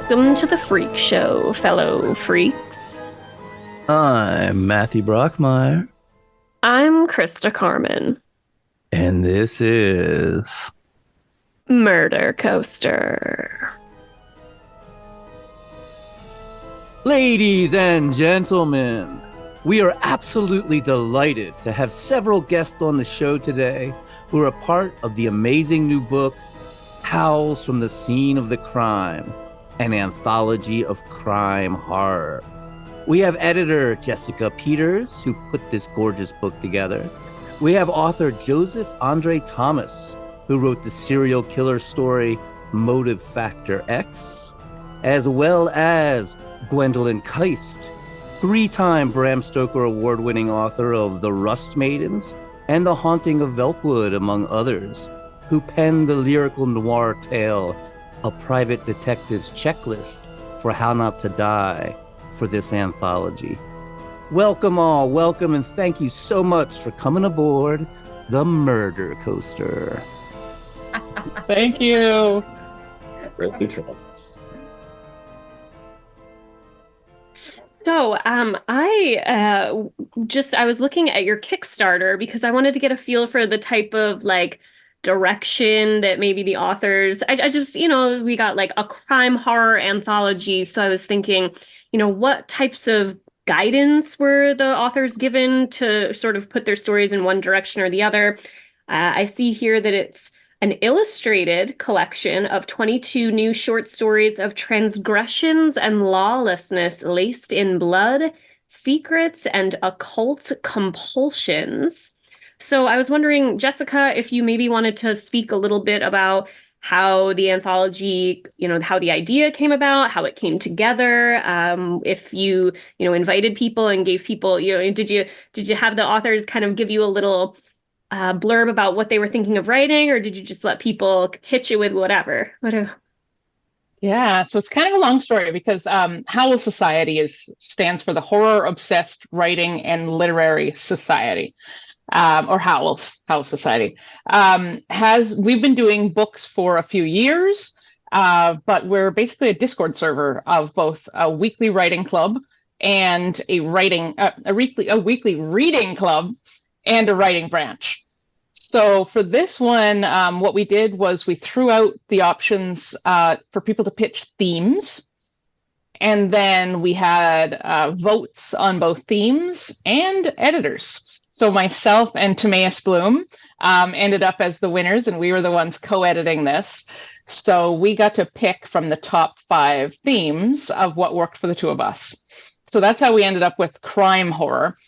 Welcome to the Freak Show, fellow freaks. I'm Matthew Brockmeyer, I'm Christa Carmen, and this is Murder Coaster. Ladies and Gentlemen. We are absolutely delighted to have several guests on the show today who are a part of the amazing new book, Howls from the Scene of the Crime, an anthology of crime horror. We have editor Jessica Peters, who put this gorgeous book together. We have author Joseph Andre Thomas, who wrote the serial killer story Motive Factor X, as well as Gwendlyn Kiste, three-time Bram Stoker award-winning author of The Rust Maidens and The Haunting of Velkwood, among others, who penned the lyrical noir tale, A Private Detective's Checklist for How Not to Die, for this anthology. Welcome all, welcome, and thank you so much for coming aboard the Murder Coaster. Thank you. Great neutral. So, I was looking at your Kickstarter because I wanted to get a feel for the type of direction that maybe the authors. I just, we got like a crime horror anthology, so I was thinking, what types of guidance were the authors given to sort of put their stories in one direction or the other. I see here that it's an illustrated collection of 22 new short stories of transgressions and lawlessness laced in blood, secrets, and occult compulsions. So I was wondering, Jessica, if you maybe wanted to speak a little bit about how the anthology, how the idea came about, how it came together, if you, invited people and gave people, did you have the authors kind of give you a little blurb about what they were thinking of writing, or did you just let people hit you with whatever? Yeah, so it's kind of a long story because Howls Society stands for the Horror Obsessed Writing and Literary Society, or Howls Society. We've been doing books for a few years, but we're basically a Discord server of both a weekly writing club and a weekly reading club and a writing branch. So for this one, what we did was we threw out the options for people to pitch themes. And then we had votes on both themes and editors. So myself and Timaeus Bloom ended up as the winners, and we were the ones co-editing this. So we got to pick from the top 5 themes of what worked for the two of us. So that's how we ended up with crime horror.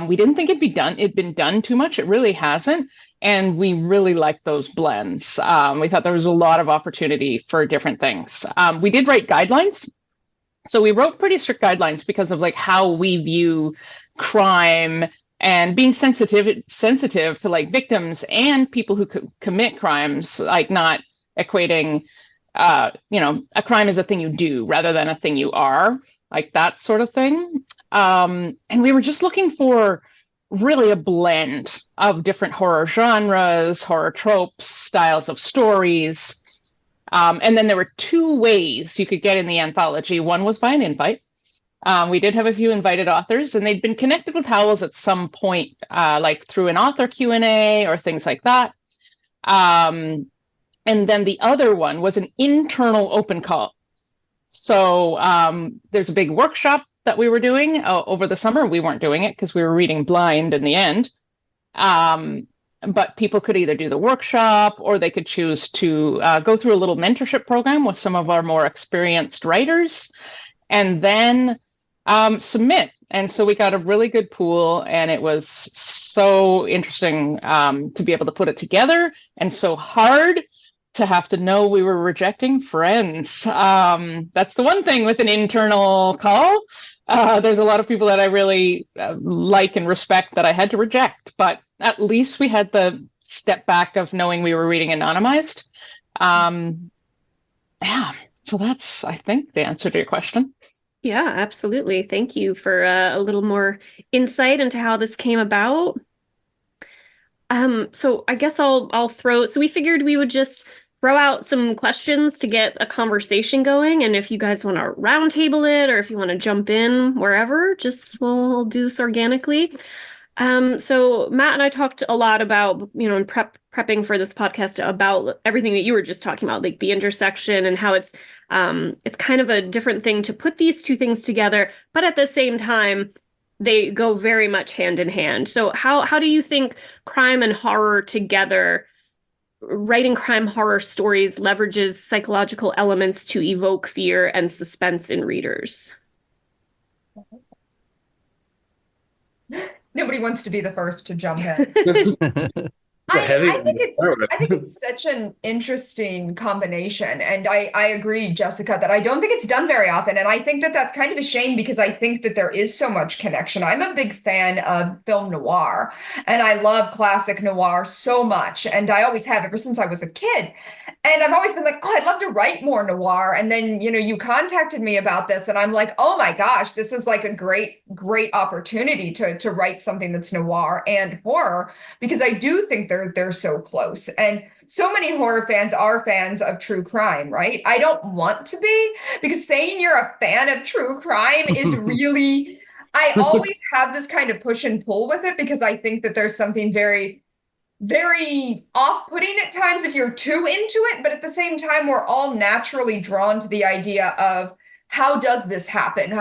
We didn't think it'd been done too much. It really hasn't. And we really liked those blends. We thought there was a lot of opportunity for different things. We did write guidelines. So we wrote pretty strict guidelines because of how we view crime and being sensitive to victims and people who commit crimes, not equating, a crime is a thing you do rather than a thing you are, that sort of thing. And we were just looking for really a blend of different horror genres, horror tropes, styles of stories. And then there were 2 ways you could get in the anthology. One was by an invite. We did have a few invited authors, and they'd been connected with Howls at some point, through an author Q&A or things like that. And then the other one was an internal open call. So there's a big workshop that we were doing over the summer. We weren't doing it because we were reading blind in the end. But people could either do the workshop or they could choose to go through a little mentorship program with some of our more experienced writers and then submit. And so we got a really good pool, and it was so interesting to be able to put it together, and so hard to have to know we were rejecting friends. That's the one thing with an internal call. There's a lot of people that I really like and respect that I had to reject, but at least we had the step back of knowing we were reading anonymized. Yeah, so that's, I think, the answer to your question. Yeah, absolutely. Thank you for a little more insight into how this came about. So I guess I'll throw. So we figured we would just throw out some questions to get a conversation going. And if you guys want to roundtable it or if you want to jump in wherever, just we'll do this organically. So Matt and I talked a lot about, in prepping for this podcast about everything that you were just talking about, like the intersection and how it's kind of a different thing to put these two things together, but at the same time, they go very much hand in hand. So how do you think crime and horror together, writing crime horror stories, leverages psychological elements to evoke fear and suspense in readers? Nobody wants to be the first to jump in. I think it's such an interesting combination. And I agree, Jessica, that I don't think it's done very often. And I think that that's kind of a shame because I think that there is so much connection. I'm a big fan of film noir and I love classic noir so much. And I always have ever since I was a kid. And I've always been like, oh, I'd love to write more noir. And then, you contacted me about this and I'm like, oh my gosh, this is like a great, great opportunity to write something that's noir and horror, because I do think they're so close. And so many horror fans are fans of true crime, right? I don't want to be, because saying you're a fan of true crime is really, I always have this kind of push and pull with it because I think that there's something very, very off-putting at times if you're too into it, but at the same time, we're all naturally drawn to the idea of how does this happen?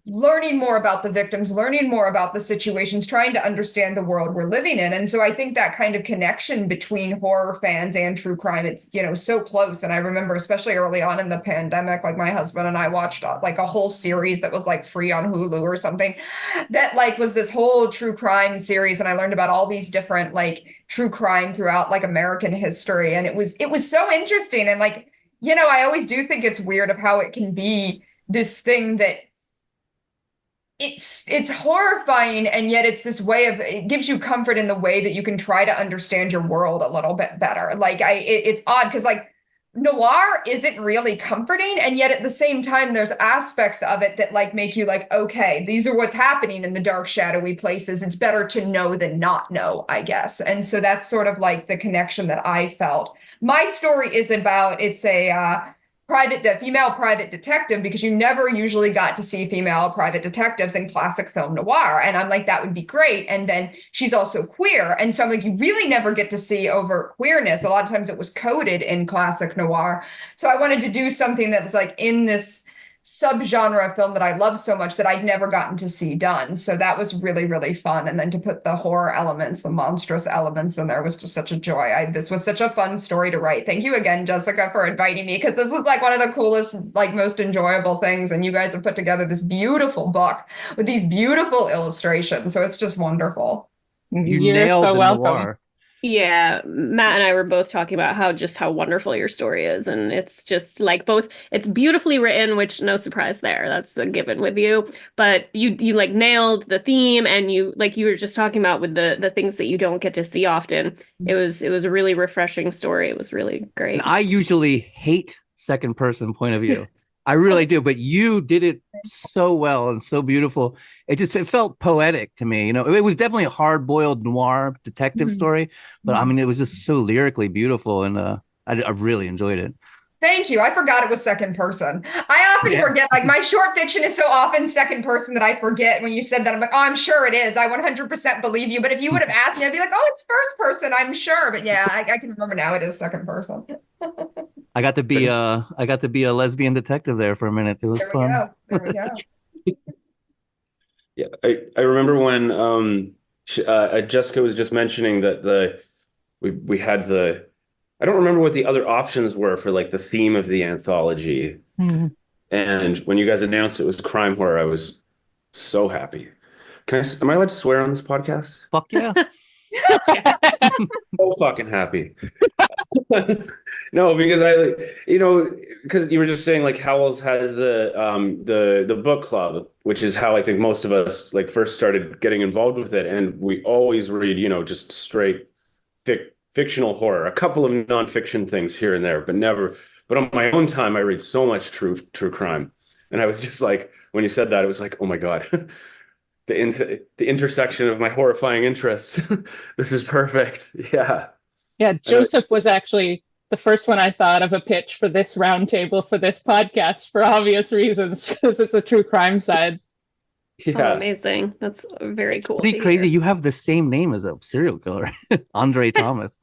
Learning more about the victims, learning more about the situations, trying to understand the world we're living in. And so I think that kind of connection between horror fans and true crime, it's, so close. And I remember, especially early on in the pandemic, like my husband and I watched like a whole series that was like free on Hulu or something that like was this whole true crime series. And I learned about all these different like true crime throughout like American history. And it was so interesting. And like, I always do think it's weird of how it can be this thing that it's horrifying, and yet it's this way of, it gives you comfort in the way that you can try to understand your world a little bit better. Like it's odd because like noir isn't really comforting, and yet at the same time there's aspects of it that like make you like, okay, these are what's happening in the dark, shadowy places. It's better to know than not know, I guess. And so that's sort of like the connection that I felt. My story is about, it's a female private detective, because you never usually got to see female private detectives in classic film noir. And I'm like, that would be great. And then she's also queer. And so I'm like, you really never get to see overt queerness. A lot of times it was coded in classic noir. So I wanted to do something that was like in this subgenre of film that I love so much that I'd never gotten to see done. So that was really, really fun. And then to put the horror elements, the monstrous elements in there was just such a joy. This was such a fun story to write. Thank you again, Jessica, for inviting me, because this is like one of the coolest, like most enjoyable things. And you guys have put together this beautiful book with these beautiful illustrations. So it's just wonderful. You nailed so the welcome. noir. Yeah, Matt and I were both talking about how wonderful your story is. And it's just like it's beautifully written, which no surprise there. That's a given with you. But you like nailed the theme, and you were just talking about with the things that you don't get to see often. It was a really refreshing story. It was really great. And I usually hate second person point of view. I really do, but you did it so well and so beautiful. It felt poetic to me. It was definitely a hard-boiled noir detective story, but I mean, it was just so lyrically beautiful, and I really enjoyed it. Thank you. I forgot it was second person. I often forget, like my short fiction is so often second person that I forget. When you said that, I'm like, oh, I'm sure it is. I 100% believe you. But if you would have asked me, I'd be like, oh, it's first person, I'm sure. But yeah, I can remember now it is second person. I got to be a lesbian detective there for a minute. It was fun. There we go. Yeah, I remember when Jessica was just mentioning that we had I don't remember what the other options were for like the theme of the anthology. And when you guys announced it was crime horror, I was so happy. Am I allowed to swear on this podcast? Fuck yeah. So fucking happy. No, because because you were just saying like Howls has the book club, which is how I think most of us like first started getting involved with it, and we always read just straight fictional horror, a couple of nonfiction things here and there, but never. But on my own time, I read so much true crime, and I was just like, when you said that, it was like, oh my god. The intersection of my horrifying interests. This is perfect. Yeah. Yeah, Joseph was actually the first one I thought of a pitch for this roundtable for this podcast for obvious reasons, because it's a true crime side. Oh, Yeah. amazing. That's very It's cool. pretty to crazy. hear. You have the same name as a serial killer, Andre Thomas.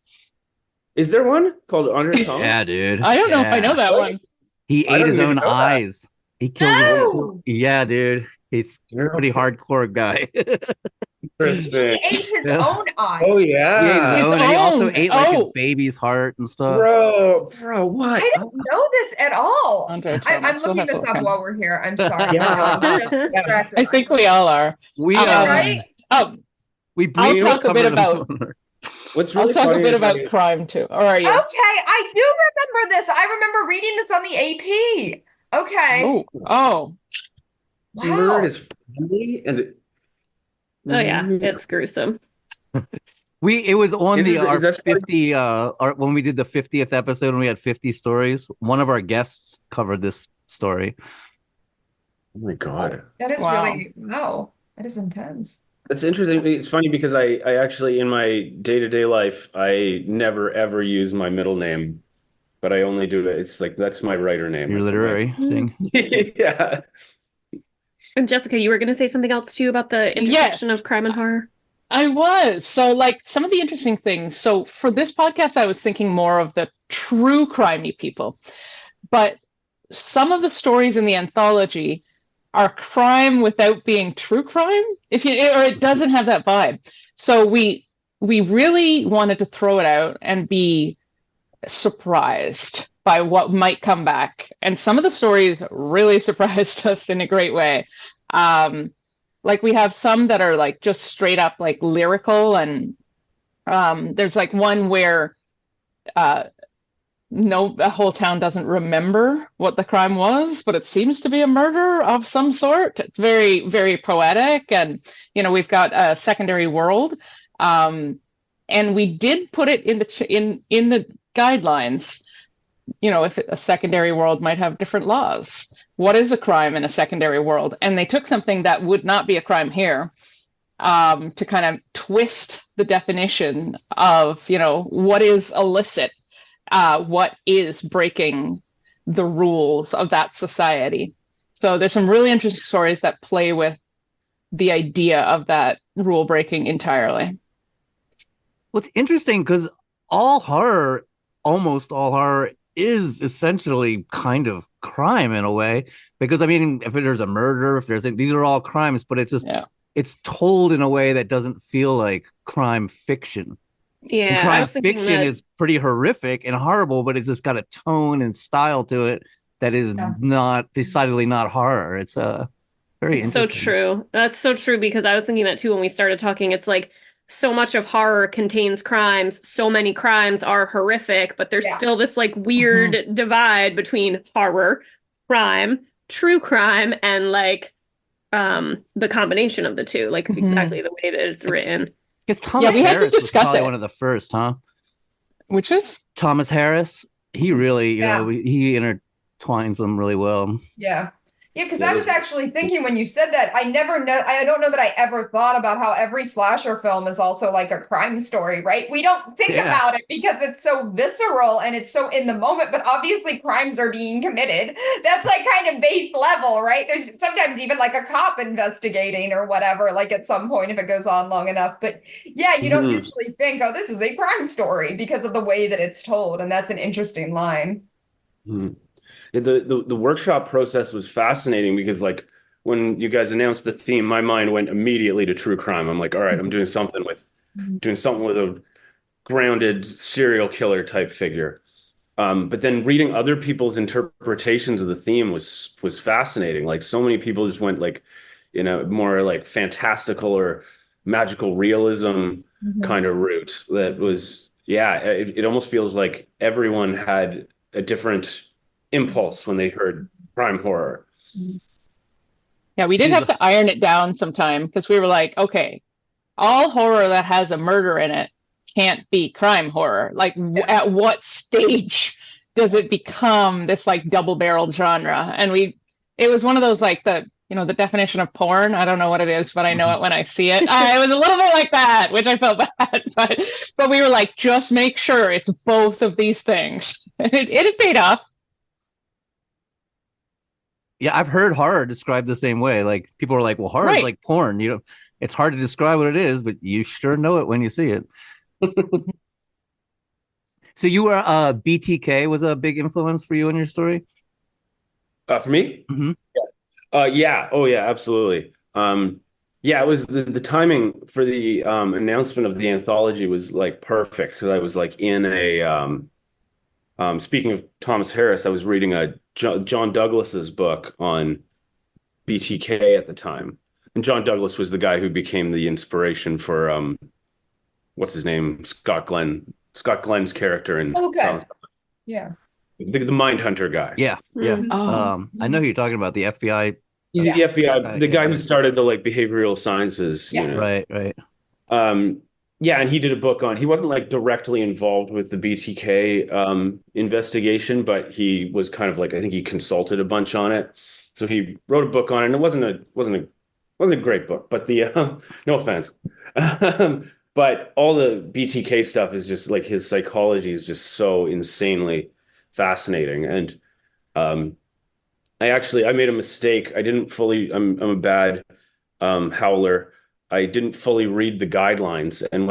Is there one called Andre Thomas? Yeah, dude. I don't know if I know Yeah. that What? one. He I ate don't his even own know that. eyes. He killed his. No! Yeah, dude. He's a pretty hardcore guy. He Interesting. ate his Yeah. own eyes. Oh He ate his yeah. His own. And he also own. ate like his Oh. baby's heart and stuff. Bro, what? I didn't know this at all. Andre I'm Thomas. We'll looking have to this look up him. while we're here. I'm sorry. Yeah. I'm just distracted. I think we all are. We Yeah, Um, right? Oh, we I'll briefly talk a bit covered about. him. What's I'll really talk a funny bit is about like, crime too. Or are you? Okay, I do remember this. I remember reading this on the AP. Okay. Oh. he murdered Wow. his family and Oh yeah, it's gruesome. It was on our That's funny. 50 when we did the 50th episode and we had 50 stories. One of our guests covered this story. Oh my God. That is Wow. really, wow. That is intense. That's interesting. It's funny because I actually, in my day-to-day life, I never ever use my middle name, but I only do it. It's like, that's my writer name. Your literary thing. Yeah. And Jessica, you were going to say something else too about the intersection Yes. of crime and horror? I was. So, like, some of the interesting things. So, for this podcast, I was thinking more of the true crimey people. But some of the stories in the anthology are crime without being true crime, or it doesn't have that vibe. So we really wanted to throw it out and be surprised by what might come back. And some of the stories really surprised us in a great way. Like we have some that are like just straight up like lyrical, and there's like one where a whole town doesn't remember what the crime was, but it seems to be a murder of some sort. It's very, very poetic. And, we've got a secondary world. And we did put it in the guidelines, if a secondary world might have different laws. What is a crime in a secondary world? And they took something that would not be a crime here, to kind of twist the definition of, what is illicit. What is breaking the rules of that society. So there's some really interesting stories that play with the idea of that rule breaking entirely. What's interesting, because almost all horror is essentially kind of crime in a way, because I mean, if there's a murder, these are all crimes, but it's just, it's told in a way that doesn't feel like crime fiction. Yeah, and I crime was thinking fiction that is pretty horrific and horrible, but it's just got a tone and style to it that is not decidedly not horror. It's very it's so interesting. true. That's so true, because I was thinking that too when we started talking. It's like so much of horror contains crimes. So many crimes are horrific, but there's still this like weird divide between horror, crime, true crime, and like the combination of the two, like exactly the way that it's written. Because Thomas Harris was probably one of the first, huh? Which is? Thomas Harris. He really, he intertwines them really well. Yeah. Yeah, because I was actually thinking when you said that, I don't know that I ever thought about how every slasher film is also like a crime story, right? We don't think about it because it's so visceral and it's so in the moment, but obviously crimes are being committed. That's like kind of base level, right? There's sometimes even like a cop investigating or whatever, like at some point if it goes on long enough. But yeah, you don't usually think, oh, this is a crime story because of the way that it's told. And that's an interesting line. The workshop process was fascinating because like when you guys announced the theme, my mind went immediately to true crime. I'm like, all right, I'm doing something with a grounded serial killer type figure. But then reading other people's interpretations of the theme was fascinating. Like so many people just went like, more like fantastical or magical realism kind of route. That was, it almost feels like everyone had a different impulse when they heard crime horror. Yeah, we did have to iron it down sometime because we were like, okay, all horror that has a murder in it can't be crime horror. Like at what stage does it become this like double-barreled genre? And it was one of those like the definition of porn. I don't know what it is, but I know it when I see it. I was a little bit like that, which I felt bad, but we were like, just make sure it's both of these things. It paid off. Yeah, I've heard horror described the same way. Like people are like, well, horror is like porn. It's hard to describe what it is, but you sure know it when you see it. So you were BTK was a big influence for you in your story? For me? Mm-hmm. Yeah. Oh, yeah, absolutely. Yeah, it was the timing for the announcement of the anthology was like perfect because I was like in a speaking of Thomas Harris, I was reading a John Douglas's book on BTK at the time. And John Douglas was the guy who became the inspiration for what's his name? Scott Glenn's character in Okay. Yeah. The Mindhunter guy. Yeah. Oh. I know who you're talking about, the FBI. He's the FBI, the guy who started the like behavioral sciences unit. Right. Yeah, and he did a book on, he wasn't like directly involved with the BTK investigation, but he was kind of like, I think he consulted a bunch on it. So he wrote a book on it, and it wasn't a great book, but the no offense. But all the BTK stuff is just like his psychology is just so insanely fascinating. And I made a mistake. I didn't fully, I'm a bad howler. I didn't fully read the guidelines. And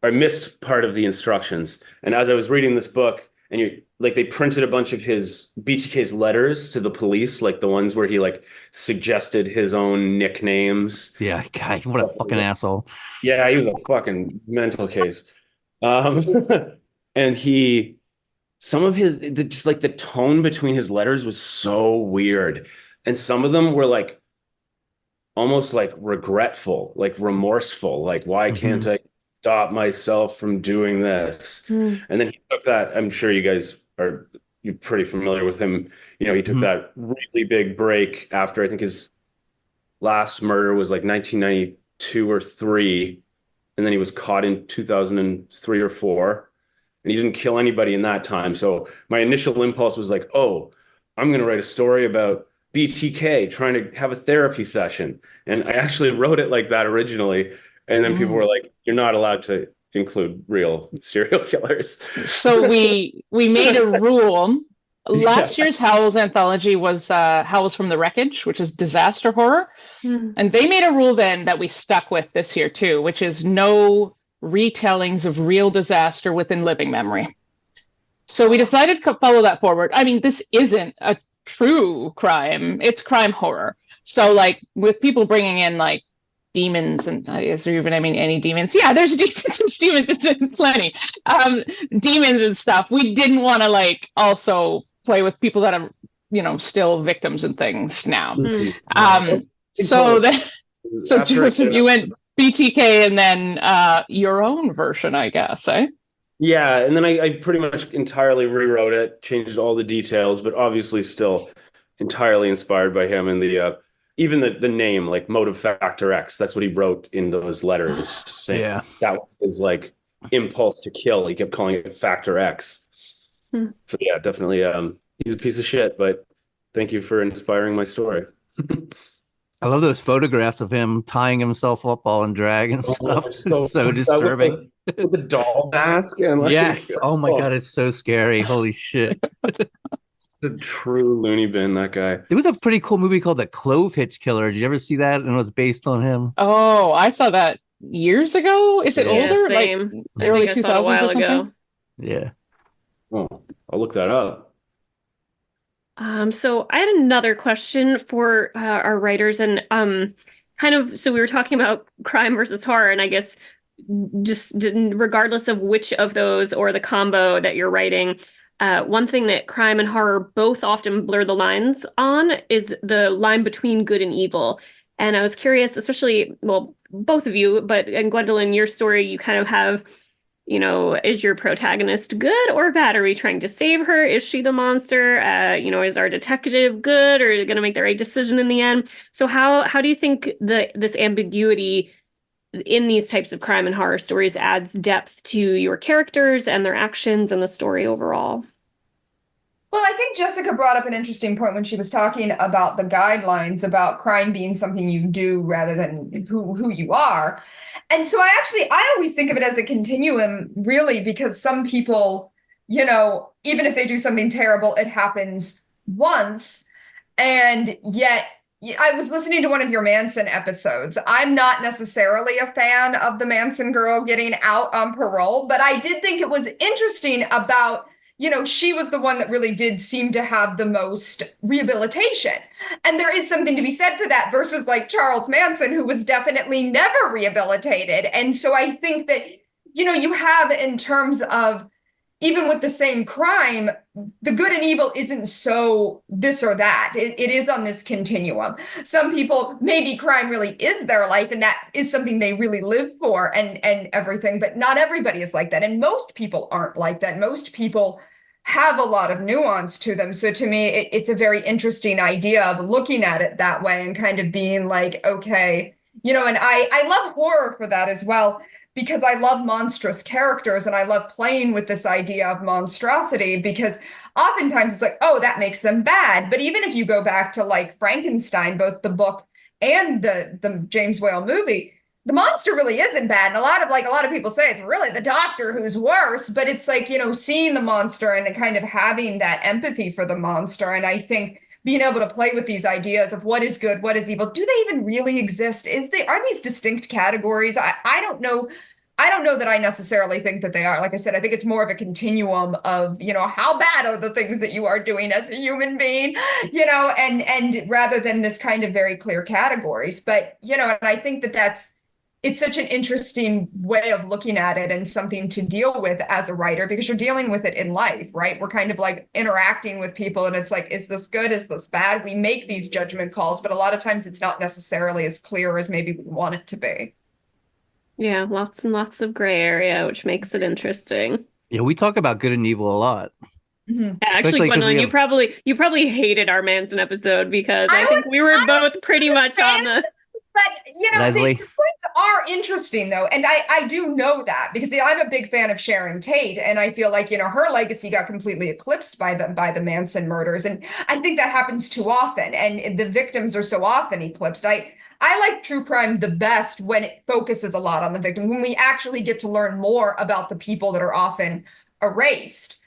I missed part of the instructions. And as I was reading this book, and they printed a bunch of his BTK's letters to the police, like the ones where he like suggested his own nicknames. Yeah, God, what a fucking asshole. Yeah, he was a fucking mental case. And some of just like the tone between his letters was so weird. And some of them were like almost like regretful, like remorseful, like why can't I stop myself from doing this? And then he took that, I'm sure you're pretty familiar with him. He took that really big break after I think his last murder was like 1992 or 3. And then he was caught in 2003 or 4. And he didn't kill anybody in that time. So my initial impulse was like, oh, I'm going to write a story about BTK trying to have a therapy session. And I actually wrote it like that originally. And then people were like, you're not allowed to include real serial killers. So we made a rule. Last year's Howls anthology was Howls from the Wreckage, which is disaster horror. And they made a rule then that we stuck with this year too, which is no retellings of real disaster within living memory. So we decided to follow that forward. I mean, this isn't a true crime. It's crime horror. So like with people bringing in like demons, and is there even any demons? Yeah, there's demons, it's plenty. Demons and stuff. We didn't want to like also play with people that are, still victims and things now. So Joseph, you went BTK and then your own version, I guess, eh? Yeah, and then I pretty much entirely rewrote it, changed all the details, but obviously still entirely inspired by him. And even the name, like Motive Factor X, that's what he wrote in those letters, saying that was his like impulse to kill. He kept calling it Factor X. So yeah, definitely he's a piece of shit, but thank you for inspiring my story. I love those photographs of him tying himself up all in drag and stuff. It's so disturbing. With the doll mask and like, yes. Oh my God, it's so scary. Holy shit. The true loony bin, that guy. There was a pretty cool movie called The Clove Hitch Killer. Did you ever see that? And it was based on him. Oh, I saw that years ago. Is it older? Same. Like early 2000s a while ago. Yeah. Oh, I'll look that up. So I had another question for our writers, and so we were talking about crime versus horror, and I guess regardless of which of those or the combo that you're writing, one thing that crime and horror both often blur the lines on is the line between good and evil. And I was curious, especially, well, both of you, but in Gwendlyn, your story, you kind of have, is your protagonist good or bad? Are we trying to save her? Is she the monster? Is our detective good or going to make the right decision in the end? So how do you think this ambiguity in these types of crime and horror stories adds depth to your characters and their actions and the story overall? Well, I think Jessica brought up an interesting point when she was talking about the guidelines about crime being something you do rather than who you are. And so I always think of it as a continuum, really, because some people, even if they do something terrible, it happens once. And yet, I was listening to one of your Manson episodes. I'm not necessarily a fan of the Manson girl getting out on parole, but I did think it was interesting about, she was the one that really did seem to have the most rehabilitation. And there is something to be said for that versus like Charles Manson, who was definitely never rehabilitated. And so I think that, you have in terms of, even with the same crime, the good and evil isn't so this or that. It is on this continuum. Some people, maybe crime really is their life and that is something they really live for and everything, but not everybody is like that. And most people aren't like that. Most people have a lot of nuance to them. So to me, it's a very interesting idea of looking at it that way and kind of being like, okay, and I love horror for that as well, because I love monstrous characters and I love playing with this idea of monstrosity, because oftentimes it's like, oh, that makes them bad. But even if you go back to like Frankenstein, both the book and the James Whale movie, the monster really isn't bad. And a lot of people say it's really the doctor who's worse, but it's like, seeing the monster and kind of having that empathy for the monster. And I think being able to play with these ideas of what is good, what is evil, do they even really exist? Are these distinct categories? I don't know. I don't know that I necessarily think that they are. Like I said, I think it's more of a continuum of, how bad are the things that you are doing as a human being, and rather than this kind of very clear categories. But, and I think that it's such an interesting way of looking at it and something to deal with as a writer, because you're dealing with it in life, right? We're kind of like interacting with people and it's like, is this good? Is this bad? We make these judgment calls, but a lot of times it's not necessarily as clear as maybe we want it to be. Yeah, lots and lots of gray area, which makes it interesting. Yeah, we talk about good and evil a lot. Yeah, actually, Especially 'cause Gwendlyn, we you probably hated our Manson episode because I think we were I both pretty much on the. But Leslie. the points are interesting though, and I do know that because I'm a big fan of Sharon Tate, and I feel like her legacy got completely eclipsed by the Manson murders, and I think that happens too often, and the victims are so often eclipsed. I like true crime the best when it focuses a lot on the victim, when we actually get to learn more about the people that are often erased.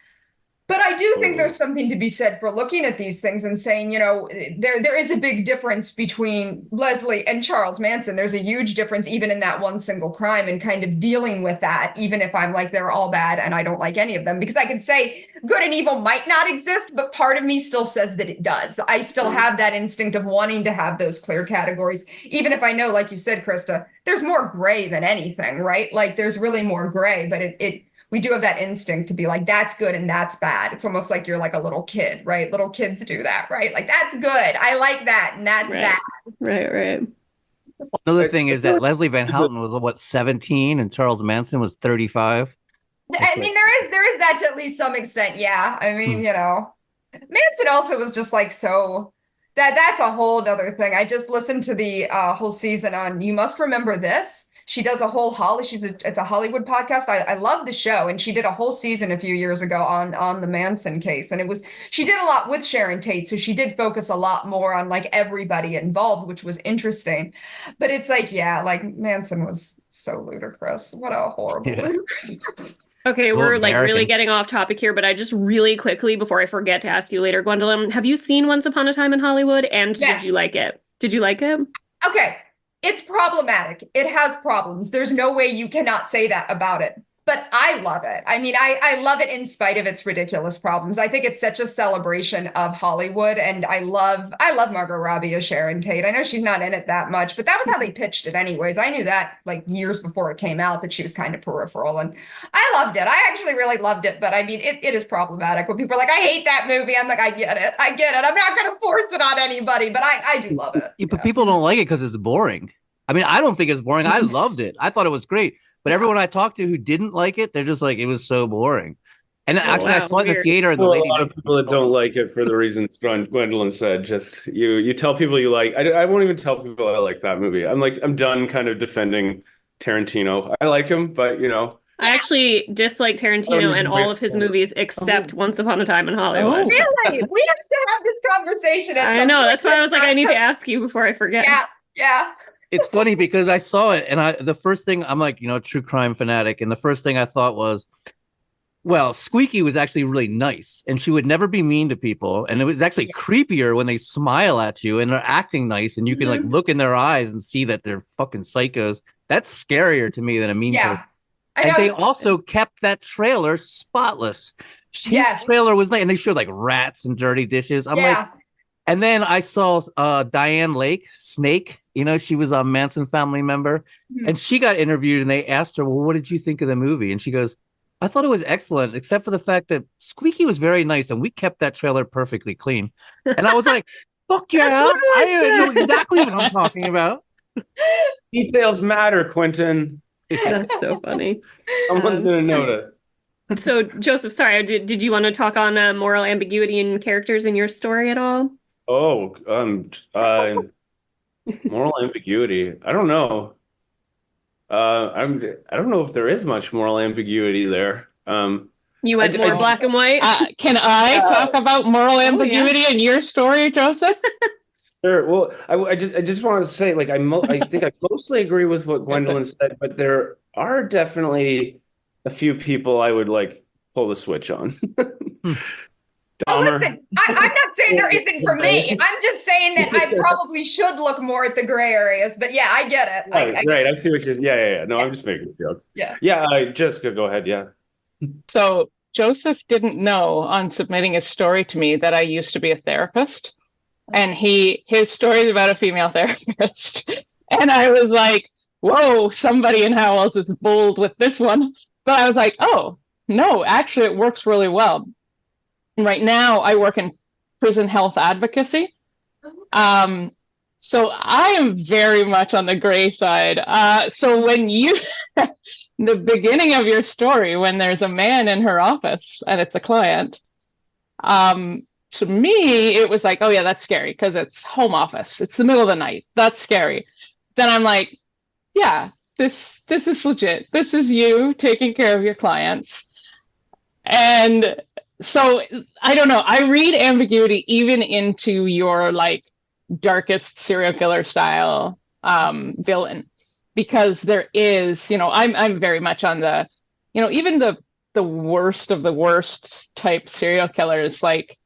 But I do think there's something to be said for looking at these things and saying, there is a big difference between Leslie and Charles Manson. There's a huge difference even in that one single crime, and kind of dealing with that, even if I'm like, they're all bad and I don't like any of them, because I can say good and evil might not exist, but part of me still says that it does. I still have that instinct of wanting to have those clear categories, even if I know, like you said, Christa, there's more gray than anything, right? Like there's really more gray, but we do have that instinct to be like, that's good and that's bad. It's almost like you're like a little kid, right? Little kids do that, right? Like, that's good. I like that. And that's bad. Right. Another thing is that Leslie Van Houten was 17 and Charles Manson was 35. I mean, there is that to at least some extent. Yeah. I mean, Manson also was just like, so that's a whole other thing. I just listened to the whole season on You Must Remember This. She does a whole it's a Hollywood podcast. I love the show, and she did a whole season a few years ago on the Manson case, and she did a lot with Sharon Tate, so she did focus a lot more on like everybody involved, which was interesting. But it's like, yeah, like Manson was so ludicrous. What a horrible, ludicrous person. Okay, we're like really getting off topic here, but I just really quickly, before I forget to ask you later, Gwendlyn, have you seen Once Upon a Time in Hollywood? And Yes. Did you like it? Did you like it? Okay. It's problematic. It has problems. There's no way you cannot say that about it. But I love it. I mean, I love it in spite of its ridiculous problems. I think it's such a celebration of Hollywood, and I love Margot Robbie as Sharon Tate. I know she's not in it that much, but that was how they pitched it anyways. I knew that like years before it came out that she was kind of peripheral, and I loved it. I actually really loved it, but I mean, it is problematic when people are like, I hate that movie. I'm like, I get it. I'm not going to force it on anybody, but I do love it. Yeah, but people don't like it because it's boring. I mean, I don't think it's boring. I loved it. I thought it was great. But everyone I talked to who didn't like it, they're just like, it was so boring. And actually, I saw it in the theater. And a lot of people that don't like it for the reasons Gwendlyn said. Just you tell people you like. I won't even tell people I like that movie. I'm done kind of defending Tarantino. I like him, but I actually dislike Tarantino and all of his movies except Oh. Once Upon a Time in Hollywood. Oh. Really? We have to have this conversation at I some know. point. That's why I was like, I need to ask you before I forget. Yeah, yeah. It's funny because I saw it and the first thing I'm like, true crime fanatic. And the first thing I thought was, well, Squeaky was actually really nice and she would never be mean to people. And it was actually creepier when they smile at you and they're acting nice and you can like look in their eyes and see that they're fucking psychos. That's scarier to me than a mean person. I And know they it's- also kept that trailer spotless. His Yes. trailer was nice, and they showed like rats and dirty dishes. I'm like, and then I saw Diane Lake, Snake. She was a Manson family member, and she got interviewed, and they asked her, "Well, what did you think of the movie?" And she goes, "I thought it was excellent, except for the fact that Squeaky was very nice, and we kept that trailer perfectly clean." And I was like, "Fuck yeah, I know exactly what I'm talking about." Details matter, Quentin. That's so funny. Someone's gonna know that. So, Joseph, sorry, did you want to talk on moral ambiguity in characters in your story at all? Oh, moral ambiguity. I don't know. I don't know if there is much moral ambiguity there. You went more black and white? Can I talk about moral ambiguity in your story, Joseph? Sure. Well, I just want to say, like, I think I mostly agree with what Gwendlyn said, but there are definitely a few people I would like pull the switch on. Listen, I'm not saying there isn't for me. I'm just saying that I probably should look more at the gray areas. But yeah, I get it. Like, right. I see what you're. Yeah. No, I'm just making a joke. Yeah. Jessica, go ahead. Yeah. So Joseph didn't know on submitting his story to me that I used to be a therapist, and his story is about a female therapist, and I was like, "Whoa, somebody in Howls is bold with this one." But I was like, "Oh no, actually, it works really well." Right now, I work in prison health advocacy. So I am very much on the gray side. So when you, the beginning of your story, when there's a man in her office and it's a client, to me, it was like, oh yeah, that's scary because it's home office. It's the middle of the night. That's scary. Then I'm like, yeah, this is legit. This is you taking care of your clients. And so I don't know. I read ambiguity even into your like darkest serial killer style villain, because there is, I'm very much on the, even the worst of the worst type serial killers, like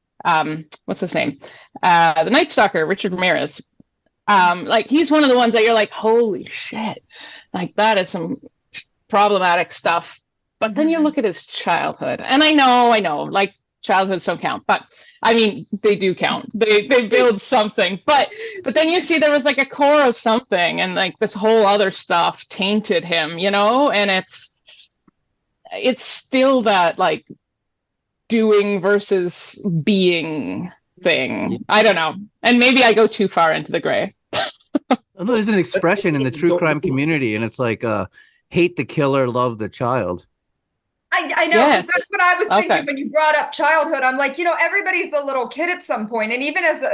what's his name? The Night Stalker, Richard Ramirez. Like he's one of the ones that you're like, holy shit, like that is some problematic stuff. But then you look at his childhood, and I know, like childhoods don't count, but I mean, they do count. They build something, but then you see there was like a core of something, and like this whole other stuff tainted him, and it's still that like doing versus being thing. I don't know, and maybe I go too far into the gray. There's an expression in the true crime community, and it's like, hate the killer, love the child. I know. Yes. That's what I was thinking when you brought up childhood. I'm like, everybody's a little kid at some point. And even as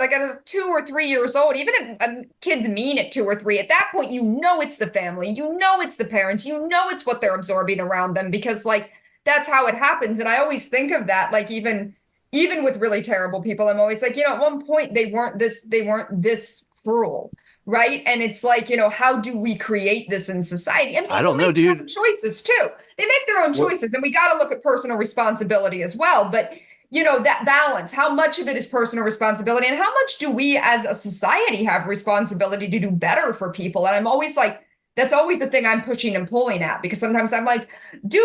2 or 3 years old, even if a kid's mean at 2 or 3, at that point, it's the family, it's the parents, it's what they're absorbing around them, because like, that's how it happens. And I always think of that, like even with really terrible people, I'm always like, at one point they weren't this cruel. Right. And it's like, how do we create this in society? And I don't know, dude. Choices too. They make their own choices, and we got to look at personal responsibility as well. But, that balance, how much of it is personal responsibility, and how much do we as a society have responsibility to do better for people? And I'm always like, that's always the thing I'm pushing and pulling at, because sometimes I'm like, do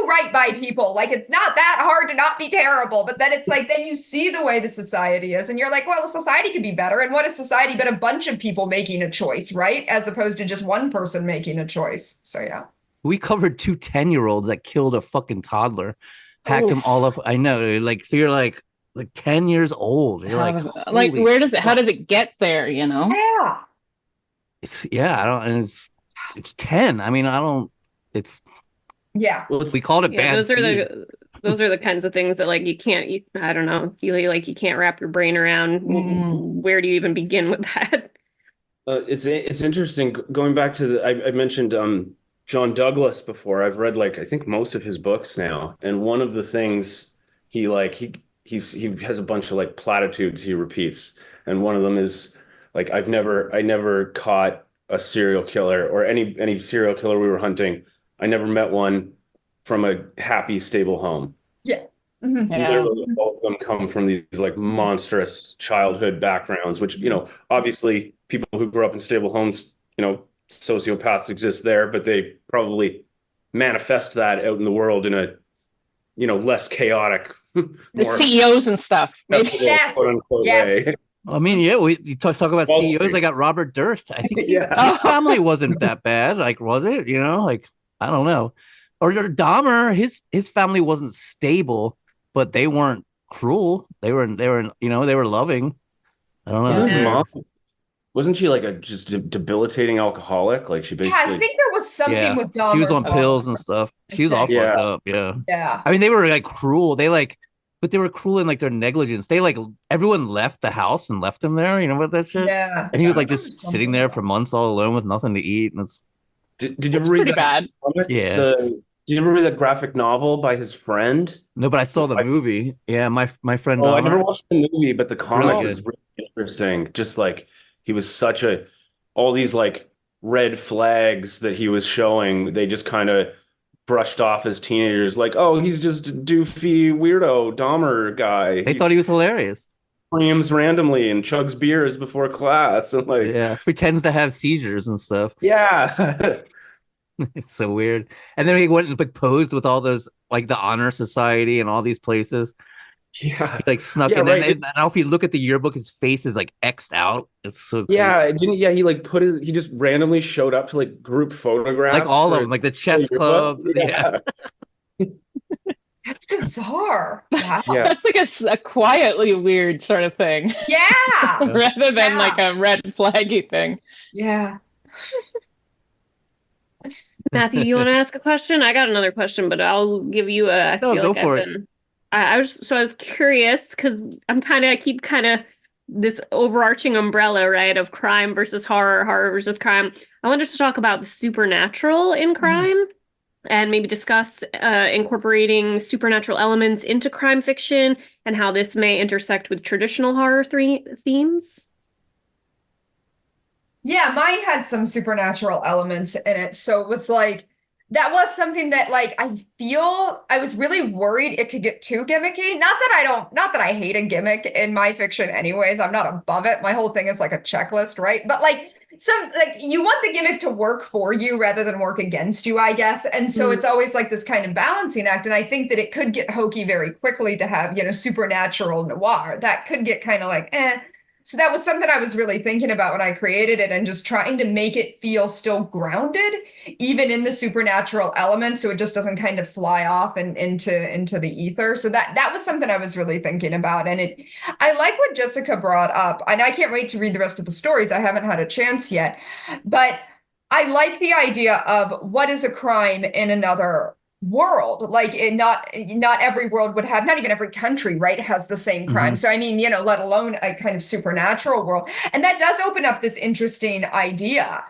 right by people. Like, it's not that hard to not be terrible. But then it's like, then you see the way the society is, and you're like, well, society could be better. And what is society but a bunch of people making a choice, right? As opposed to just one person making a choice. So, yeah. We covered 2 10-year-olds that killed a fucking toddler, hacked them all up. I know. Like, so you're like 10 years old. You're like how does it get there? Yeah. I don't, and it's 10. I mean, we called it bad. Those are the kinds of things that like I don't know, you can't wrap your brain around. Where do you even begin with that? It's interesting going back to I mentioned John Douglas before. I've read like I think most of his books now, and one of the things he has a bunch of like platitudes he repeats, and one of them is like I never caught a serial killer or any serial killer we were hunting. I never met one from a happy, stable home. Yeah. Mhm. Yeah. Literally, both of them come from these like monstrous childhood backgrounds, which, obviously people who grew up in stable homes, sociopaths exist there, but they probably manifest that out in the world in a, less chaotic, The more CEOs and stuff. Maybe. acceptable, Yes. quote unquote Yes. way. I mean, yeah, you talk about Wall CEOs. Street. I got Robert Durst. I think Yeah. his family wasn't that bad. Like, was it? Like I don't know. Or Dahmer, his family wasn't stable, but they weren't cruel. They were loving. I don't know. Wasn't It's his Yeah. weird. mom, wasn't she like a just debilitating alcoholic? Like she Yeah, I basically, think there was something Yeah, with she was Dahmer's on pills and mom. stuff. I She was all think. fucked yeah. up. Yeah. Yeah. I mean, they were like cruel. But they were cruel in like their negligence. They like everyone left the house and left him there. You know what that shit? Yeah. And he I was like remember just sitting something there about for months all alone with nothing to eat. And it's Did you ever It's read pretty that bad. comic? yeah. Did you ever read that graphic novel by his friend? No, but I saw the movie. Yeah, my friend Oh, I never Dahmer. watched the movie, but the It's really comic Oh, was good. really interesting. Just like he was such all these like red flags that he was showing, they just kind of brushed off as teenagers, like, oh, he's just a doofy weirdo Dahmer guy. They He thought he was hilarious. screams randomly and chugs beers before class, and like, Yeah, pretends to have seizures and stuff. yeah, It's so weird. And then he went and like posed with all those like the honor society and all these places. yeah, He like snuck yeah, in, and, right. and now if you look at the yearbook, his face is like X'd out. It's so creepy. Yeah, didn't he like he just randomly showed up to like group Like photographs all for of his them, like the chess yearbook? club. Yeah. Yeah. that's bizarre. Wow. Yeah. That's like a quietly weird sort of thing, Yeah. Yeah. rather than like Yeah. a red flaggy thing. Yeah. Matthew, you want to ask a question? I got another question, but I'll give you a. I No, feel go like I've for it. been. I was curious because I keep kind of this overarching umbrella, right, of crime versus horror, horror versus crime. I wanted to talk about the supernatural in crime and maybe discuss incorporating supernatural elements into crime fiction and how this may intersect with traditional horror themes. Yeah, mine had some supernatural elements in it. So it was like that was something that like I feel I was really worried it could get too gimmicky. Not that I hate a gimmick in my fiction anyways. I'm not above it. My whole thing is like a checklist, right? But like you want the gimmick to work for you rather than work against you, I guess. And so it's always like this kind of balancing act. And I think that it could get hokey very quickly to have, supernatural noir. That could get kind of like, eh. So that was something I was really thinking about when I created it and just trying to make it feel still grounded, even in the supernatural element, so it just doesn't kind of fly off and into the ether. So that was something I was really thinking about. And I like what Jessica brought up, and I can't wait to read the rest of the stories. I haven't had a chance yet, but I like the idea of what is a crime in another world. Like not every world would have, not even every country, right, has the same crime. Mhm. So I mean, let alone a kind of supernatural world. And that does open up this interesting idea.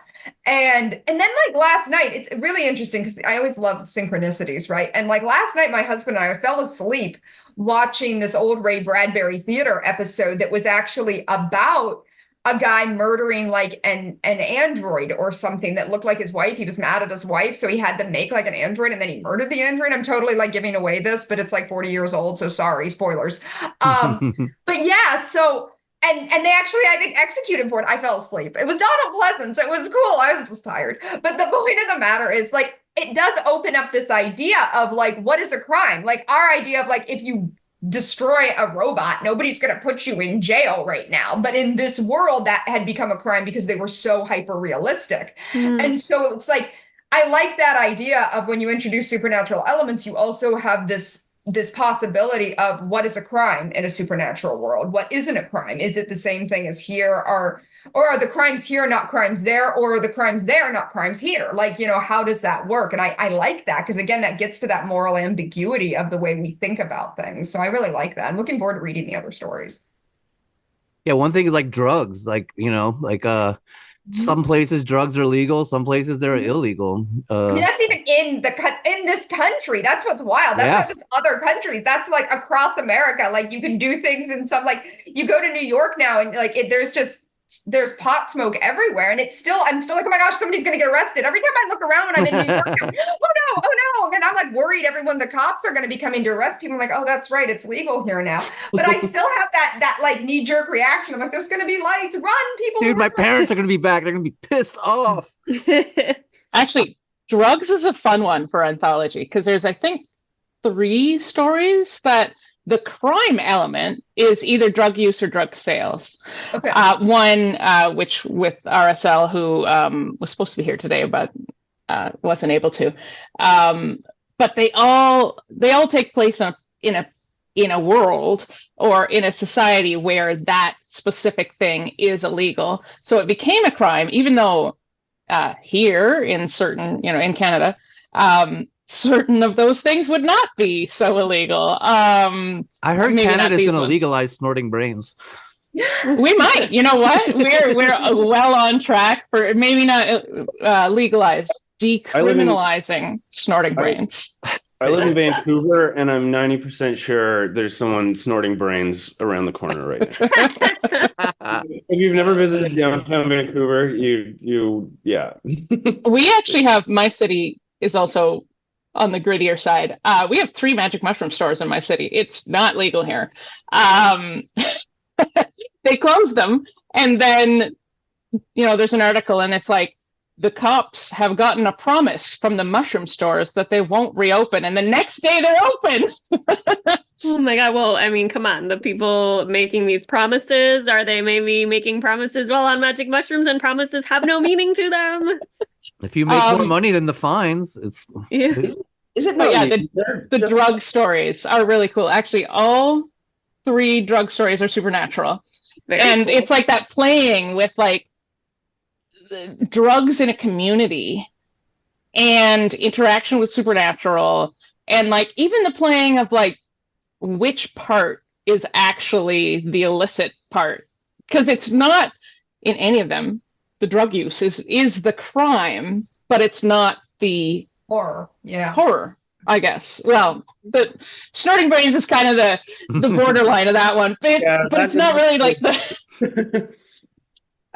And then like last night, it's really interesting because I always loved synchronicities, right? And like last night, my husband and I fell asleep watching this old Ray Bradbury theater episode that was actually about a guy murdering like an android or something that looked like his wife. He was mad at his wife, so he had to make like an android, and then he murdered the android. I'm totally like giving away this, but it's like 40 years old, so sorry, spoilers. But yeah, so and they actually, I think, executed for it. I fell asleep. It was not unpleasant. It was cool. I was just tired. But the point of the matter is, like, it does open up this idea of like, what is a crime? Like our idea of like, if you destroy a robot, nobody's going to put you in jail right now. But in this world, that had become a crime because they were so hyper realistic. And so it's like, I like that idea of when you introduce supernatural elements, you also have this possibility of what is a crime in a supernatural world? What isn't a crime? Is it the same thing as here? Or are the crimes here not crimes there? Or are the crimes there not crimes here? Like, how does that work? And I like that because, again, that gets to that moral ambiguity of the way we think about things. So I really like that. I'm looking forward to reading the other stories. Yeah, one thing is like drugs, like some places drugs are legal, some places they're illegal. I mean, that's even in this country. That's what's wild. That's Yeah. not just other countries. That's like across America. Like you can do things in some, like you go to New York now and like there's pot smoke everywhere. And I'm still like, oh my gosh, somebody's going to get arrested. Every time I look around when I'm in New York, oh no. And I'm like worried the cops are going to be coming to arrest people. I'm like, oh, that's right. It's legal here now. But I still have that like knee jerk reaction. I'm like, there's going to be lights, run people. Dude, my parents are going to be back. They're going to be pissed off. Actually, drugs is a fun one for Anthology because there's, I think, 3 stories that the crime element is either drug use or drug sales. Okay. One, which with RSL, who was supposed to be here today, but wasn't able to. But they all take place in a world or in a society where that specific thing is illegal. So it became a crime, even though here in certain, in Canada, certain of those things would not be so illegal. I heard Canada's going to ones. legalize snorting brains. We might. You know what? We're well on track for maybe not legalize, decriminalizing snorting brains. I live in Vancouver, and I'm 90% sure there's someone snorting brains around the corner right now. If you've never visited downtown Vancouver, yeah. We actually have, my city is also on the grittier side. We have 3 magic mushroom stores in my city. It's not legal here. They closed them, and then there's an article, and it's like the cops have gotten a promise from the mushroom stores that they won't reopen, and the next day they're open. Oh my God. Well, I mean, come on. The people making these promises, are they maybe making promises while on magic mushrooms, and promises have no meaning to them? If you make more money than the fines, it's... Yeah. Is it But not yeah, legal? the drug stories are really cool. Actually, all 3 drug stories are supernatural. Very And cool. it's like that playing with like drugs in a community and interaction with supernatural, and like even the playing of like which part is actually the illicit part, because it's not in any of them. The drug use is the crime, but it's not the Horror. Yeah. horror, I guess. Well, the snorting brains is kind of the borderline of that one, but it's not really like the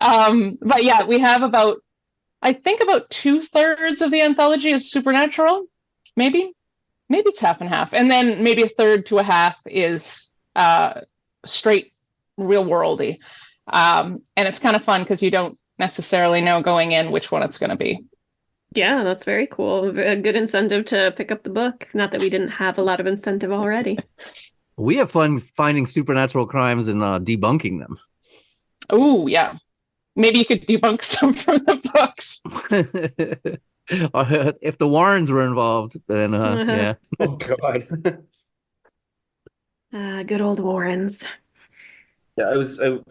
but yeah, we have about 2/3 of the anthology is supernatural, maybe it's half and half, and then maybe 1/3 to a half is straight real worldy, and it's kind of fun because you don't necessarily know going in which one it's going to be. Yeah, that's very cool. A good incentive to pick up the book. Not that we didn't have a lot of incentive already. We have fun finding supernatural crimes and debunking them. Oh yeah, maybe you could debunk some from the books. If the Warrens were involved, then yeah. Oh God. Good old Warrens. Yeah, I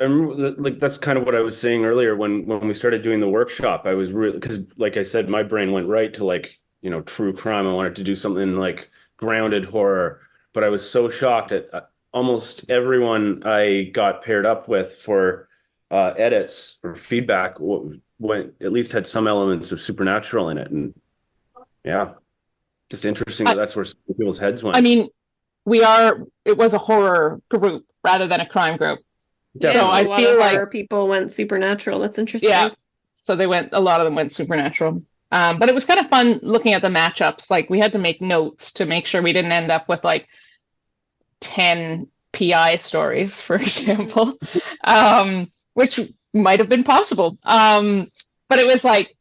remember like that's kind of what I was saying earlier when we started doing the workshop. I was really, because like I said, my brain went right to like, true crime. I wanted to do something like grounded horror, but I was so shocked at almost everyone I got paired up with for edits or feedback went at least had some elements of supernatural in it. And yeah, just interesting that's where some people's heads went. I mean, it was a horror group rather than a crime group. Yeah, so I feel like people went supernatural. That's interesting. Yeah, so a lot of them went supernatural. But it was kind of fun looking at the matchups. Like we had to make notes to make sure we didn't end up with like 10 PI stories, for example, which might have been possible. But it was like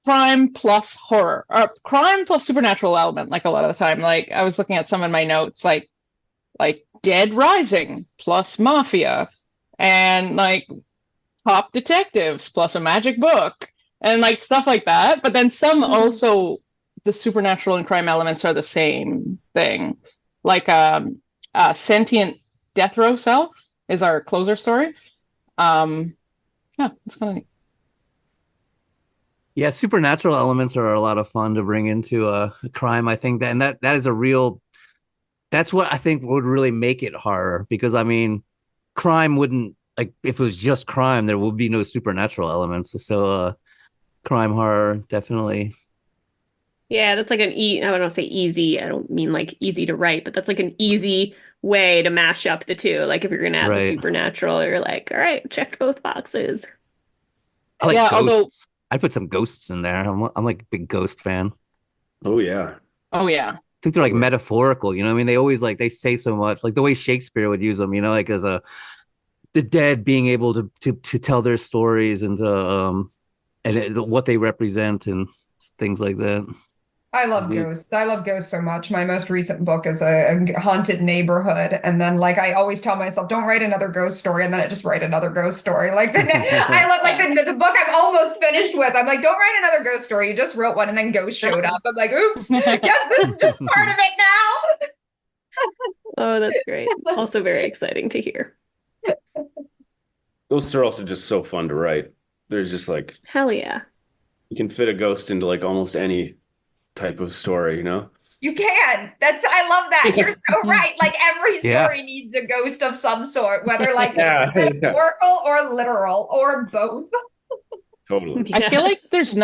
crime plus horror, or crime plus supernatural element. Like a lot of the time, like I was looking at some of my notes, like Dead Rising plus mafia, and like top detectives plus a magic book, and like stuff like that. But then some also, the supernatural and crime elements are the same thing. Like sentient death row self is our closer story. Yeah, it's kind of neat. Yeah, supernatural elements are a lot of fun to bring into a crime. I think that is that's what I think would really make it horror, because I mean, crime wouldn't like if it was just crime, there would be no supernatural elements. So crime horror, definitely. Yeah, that's like I don't want to say easy. I don't mean like easy to write, but that's like an easy way to mash up the two. Like if you're gonna add the Right. supernatural, you're like, all right, checked both boxes. I like Yeah, although ghosts. I put some ghosts in there. I'm like a big ghost fan. Oh yeah. oh yeah. I think they're like metaphorical, you know what I mean? They always like they say so much, like the way Shakespeare would use them, you know, like as a the dead being able to tell their stories and what they represent and things like that. I love Mhm. ghosts. I love ghosts so much. My most recent book is a haunted neighborhood. And then like I always tell myself, don't write another ghost story. And then I just write another ghost story. Like I look like the book I'm almost finished with. I'm like, don't write another ghost story. You just wrote one and then ghost showed up. I'm like, oops, yes, this is just part of it Oh, that's great. Also very exciting to hear. Ghosts are also just so fun to write. There's just like Hell yeah. you can fit a ghost into like almost any type of story, you know? You can. I love that. You're so right. Like every Yeah. story needs a ghost of some sort, whether like Yeah, yeah, metaphorical or literal or both. totally. I feel like Yes.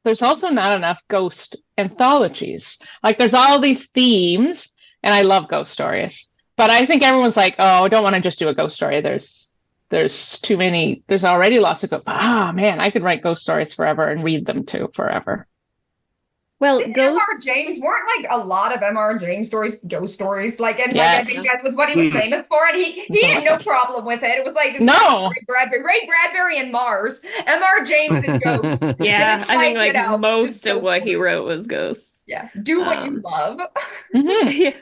there's also not enough ghost anthologies. Like there's all these themes, and I love ghost stories. But I think everyone's like, oh, I don't want to just do a ghost story. There's too many, there's already lots of ghosts. Ah man, I could write ghost stories forever and read them too forever. Well, Didn't M.R. ghosts. James weren't like a lot of M.R. James stories, ghost stories, like and like I think Yes. that was what he was Mhm. famous for, and he had no problem with it. It was like No. Ray Bradbury and Mars, M.R. James and ghosts, and Yeah, it's I think like like just most of go what for he it. wrote was ghosts. Yeah, do what you Um, love. Hmm. yeah.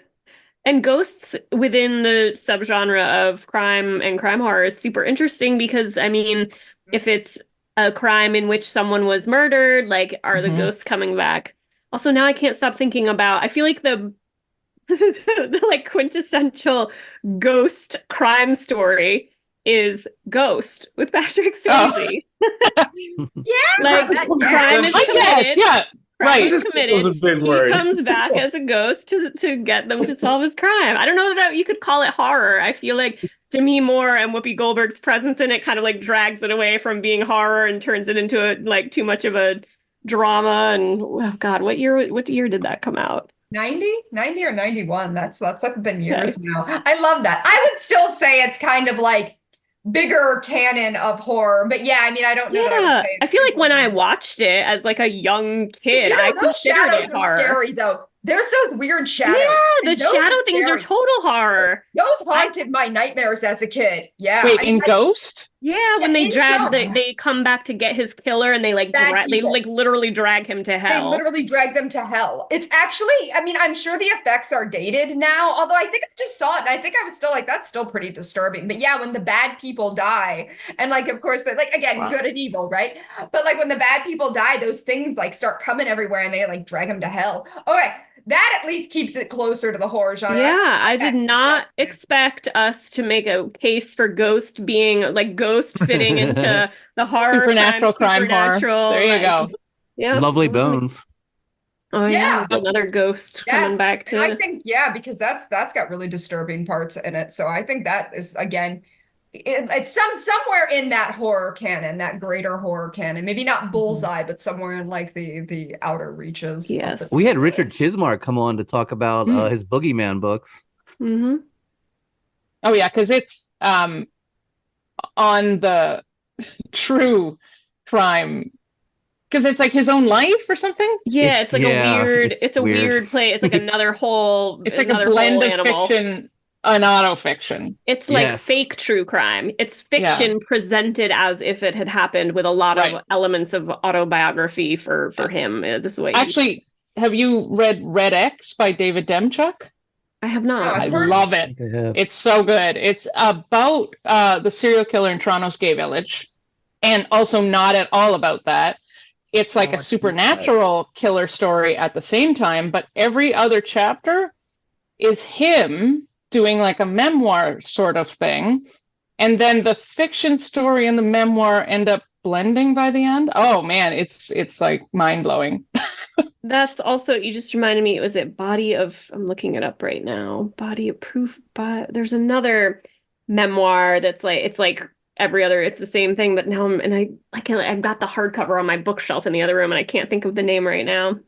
And ghosts within the subgenre of crime and crime horror is super interesting because, I mean, if it's a crime in which someone was murdered, like, are the Hmm. ghosts coming back? Also, now I can't stop thinking about, I feel like the like quintessential ghost crime story is Ghost with Patrick Oh, Swayze. Yeah, Like, crime is I guess, committed. yeah, Crime is right. Just was a committed. big He word. comes back as a ghost to get them to solve his crime. I don't know that you could call it horror. I feel like Demi Moore and Whoopi Goldberg's presence in it kind of like drags it away from being horror and turns it into like too much of a drama. And oh God, what year did that come out? 90 or 91. That's like been Okay. years now. I love that. I would still say it's kind of like bigger canon of horror, but yeah, I mean, I don't know that I would Yeah, say I it's feel like super when I horror. watched it as like a young kid, You I know, those considered it shadows are horror. scary though. There's those weird shadows. Yeah, the And those are shadow things are scary. total horror. Those I haunted my nightmares as a kid. Yeah. Wait, I mean, in Ghost? Yeah, when they in drag Ghost, they come back to get his killer and they like bad they people. like literally drag him to They hell. literally drag them to hell. It's actually, I mean, I'm sure the effects are dated now, although I think I just saw it and I think I was still like, that's still pretty disturbing. But yeah, when the bad people die, and like, of course, like, again, Wow. good and evil, right? But like when the bad people die, those things like start coming everywhere and they like drag them to hell. Okay, that at least keeps it closer to the horror genre. Yeah, I did That not just- expect us to make a case for Ghost being like Ghost fitting into the horror Supernatural crime horror. supernatural. There you like, go. yeah, Lovely that was Bones. Oh yeah, Yeah. another ghost coming Yes. back And I to. think, yeah, because that's got really disturbing parts in it. So I think that is again, it's somewhere in that horror canon, that greater horror canon. Maybe not bullseye, but somewhere in like the outer reaches. Of Yes. the We had genre. Richard Chismark come on to talk about Mm. his Boogeyman books. hmm Oh yeah, because it's on the true crime, because it's like his own life or something. Yeah, it's like a weird. it's It's a weird. weird play. It's like another whole. It's like a another blend whole of animal. fiction and autofiction. It's like Yes. fake true crime. It's fiction presented as if it had happened with a lot Right. of elements of autobiography for him. This is the way he- Actually, have you read Red X by David Demchuk? I have No, not. I I've heard- love it. It's so good. It's about the serial killer in Toronto's gay village, and also not at all about that. It's like Oh, a I see supernatural killer story at the same time, but every other chapter is him doing like a memoir sort of thing. And then the fiction story and the memoir end up blending by the end. Oh man, it's like mind-blowing. That's also, you just reminded me, was it Body of, I'm looking it up right now. Body of Proof, but there's another memoir that's like, it's like every other it's the same thing, but now I've got the hardcover on my bookshelf in the other room and I can't think of the name right now.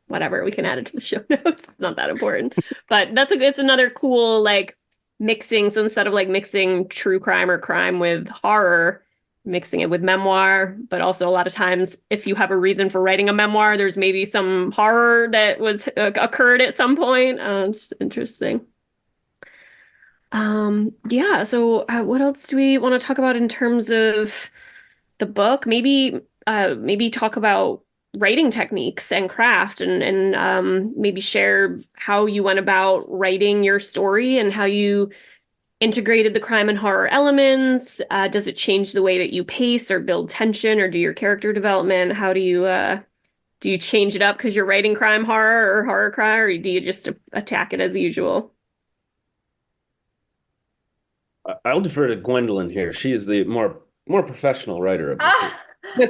Whatever, we can add it to the show notes. Not that important. But it's another cool like mixing. So instead of like mixing true crime or crime with horror, mixing it with memoir, but also a lot of times if you have a reason for writing a memoir, there's maybe some horror that was occurred at some point. It's interesting. Yeah, so what else do we want to talk about in terms of the book? Maybe talk about writing techniques and craft and maybe share how you went about writing your story and how you integrated the crime and horror elements. Does it change the way that you pace or build tension or do your character development? How do you change it up because you're writing crime horror or horror crime, or do you just attack it as usual? I'll defer to Gwendlyn here. She is the more professional writer of the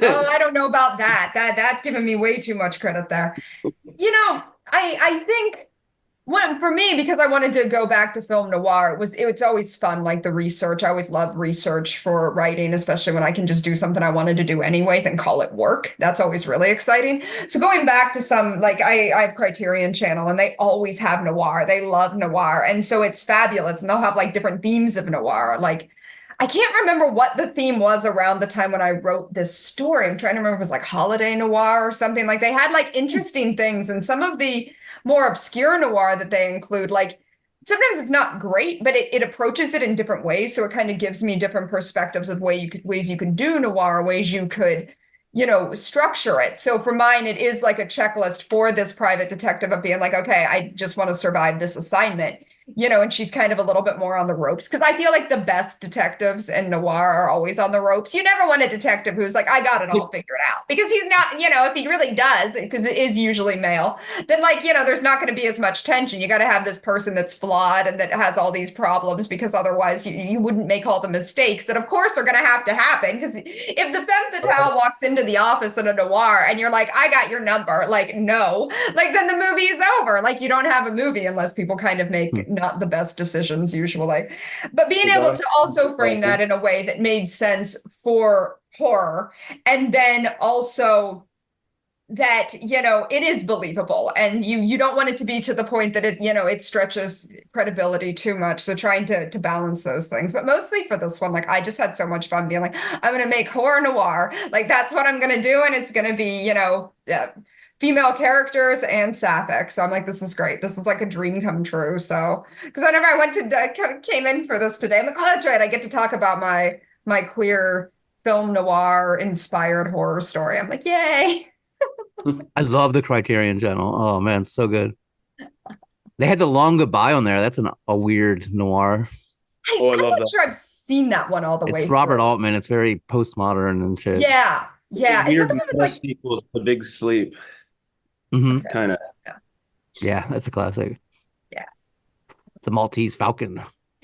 Oh, I don't know about that. That's giving me way too much credit there. I think for me, because I wanted to go back to film noir, it's always fun, like the research. I always love research for writing, especially when I can just do something I wanted to do anyways and call it work. That's always really exciting. So going back to some, like I have Criterion Channel and they always have noir. They love noir. And so it's fabulous. And they'll have like different themes of noir. Like I can't remember what the theme was around the time when I wrote this story. I'm trying to remember if it was like holiday noir or something. Like they had like interesting things, and some of the more obscure noir that they include, like sometimes it's not great, but it approaches it in different ways. So it kind of gives me different perspectives of ways you could do noir, ways you could, structure it. So for mine, it is like a checklist for this private detective of being like, okay, I just want to survive this assignment. And she's kind of a little bit more on the ropes, because I feel like the best detectives in noir are always on the ropes. You never want a detective who's like, I got it all figured out, because he's not, if he really does, because it is usually male, then like, there's not going to be as much tension. You got to have this person that's flawed and that has all these problems, because otherwise you wouldn't make all the mistakes that of course are going to happen. Because if the femme fatale walks into the office in a noir and you're like, I got your number, like, no, like then the movie is over. Like you don't have a movie unless people kind of make not the best decisions usually. But being able to also frame that in a way that made sense for horror, and then also that it is believable, and you don't want it to be to the point that it stretches credibility too much. So trying to balance those things. But mostly for this one, like I just had so much fun being like, I'm going to make horror noir, like that's what I'm going to do, and it's going to be female characters and sapphic. So I'm like, this is great. This is like a dream come true. So, because whenever I came in for this today, I'm like, oh, that's right. I get to talk about my queer film noir inspired horror story. I'm like, yay. I love the Criterion Channel. Oh man, so good. They had The Long Goodbye on there. That's a weird noir. I love I'm not that. sure I've seen that one all the way It's Robert through. Altman. It's very postmodern and shit. Yeah. Yeah. Is that the one with like sequel to The Big Sleep? Mm-hmm. Kind of. Yeah, that's a classic. Yeah. The Maltese Falcon.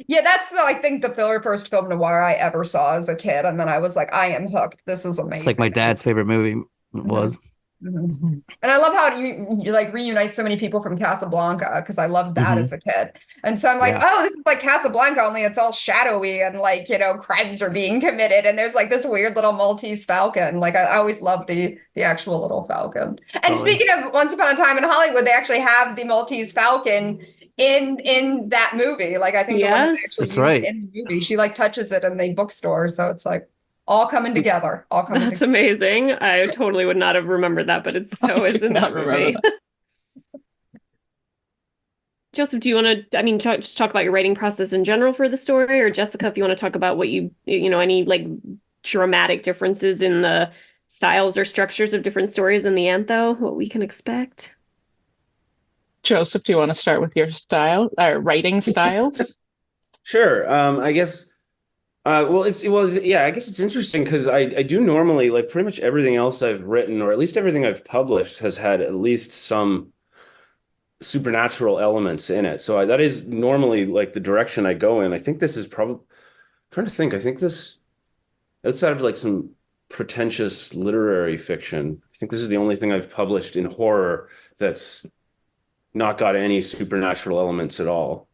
Yeah, that's I think the first film noir I ever saw as a kid, and then I was like, I am hooked. This is amazing. It's like my dad's favorite movie was. Mm-hmm. And I love how you like reunite so many people from Casablanca, because I loved that as a kid. And so I'm like, oh, this is like Casablanca, only it's all shadowy and like, crimes are being committed. And there's like this weird little Maltese falcon. Like I always loved the actual little falcon. And speaking of Once Upon a Time in Hollywood, they actually have the Maltese falcon in that movie. Like I think the one that they actually used in the movie, she like touches it in the bookstore. So it's like all coming together. That's amazing. I totally would not have remembered that, but it's so is in that movie. Joseph, do you want to, just talk about your writing process in general for the story, or Jessica, if you want to talk about what any like dramatic differences in the styles or structures of different stories in the Antho, what we can expect? Joseph, do you want to start with your writing styles? Sure. I guess. I guess it's interesting because I do normally, like pretty much everything else I've written, or at least everything I've published, has had at least some supernatural elements in it. So that is normally like the direction I go in. I think this is probably, I'm trying to think. I think this, outside of like some pretentious literary fiction, I think this is the only thing I've published in horror that's not got any supernatural elements at all.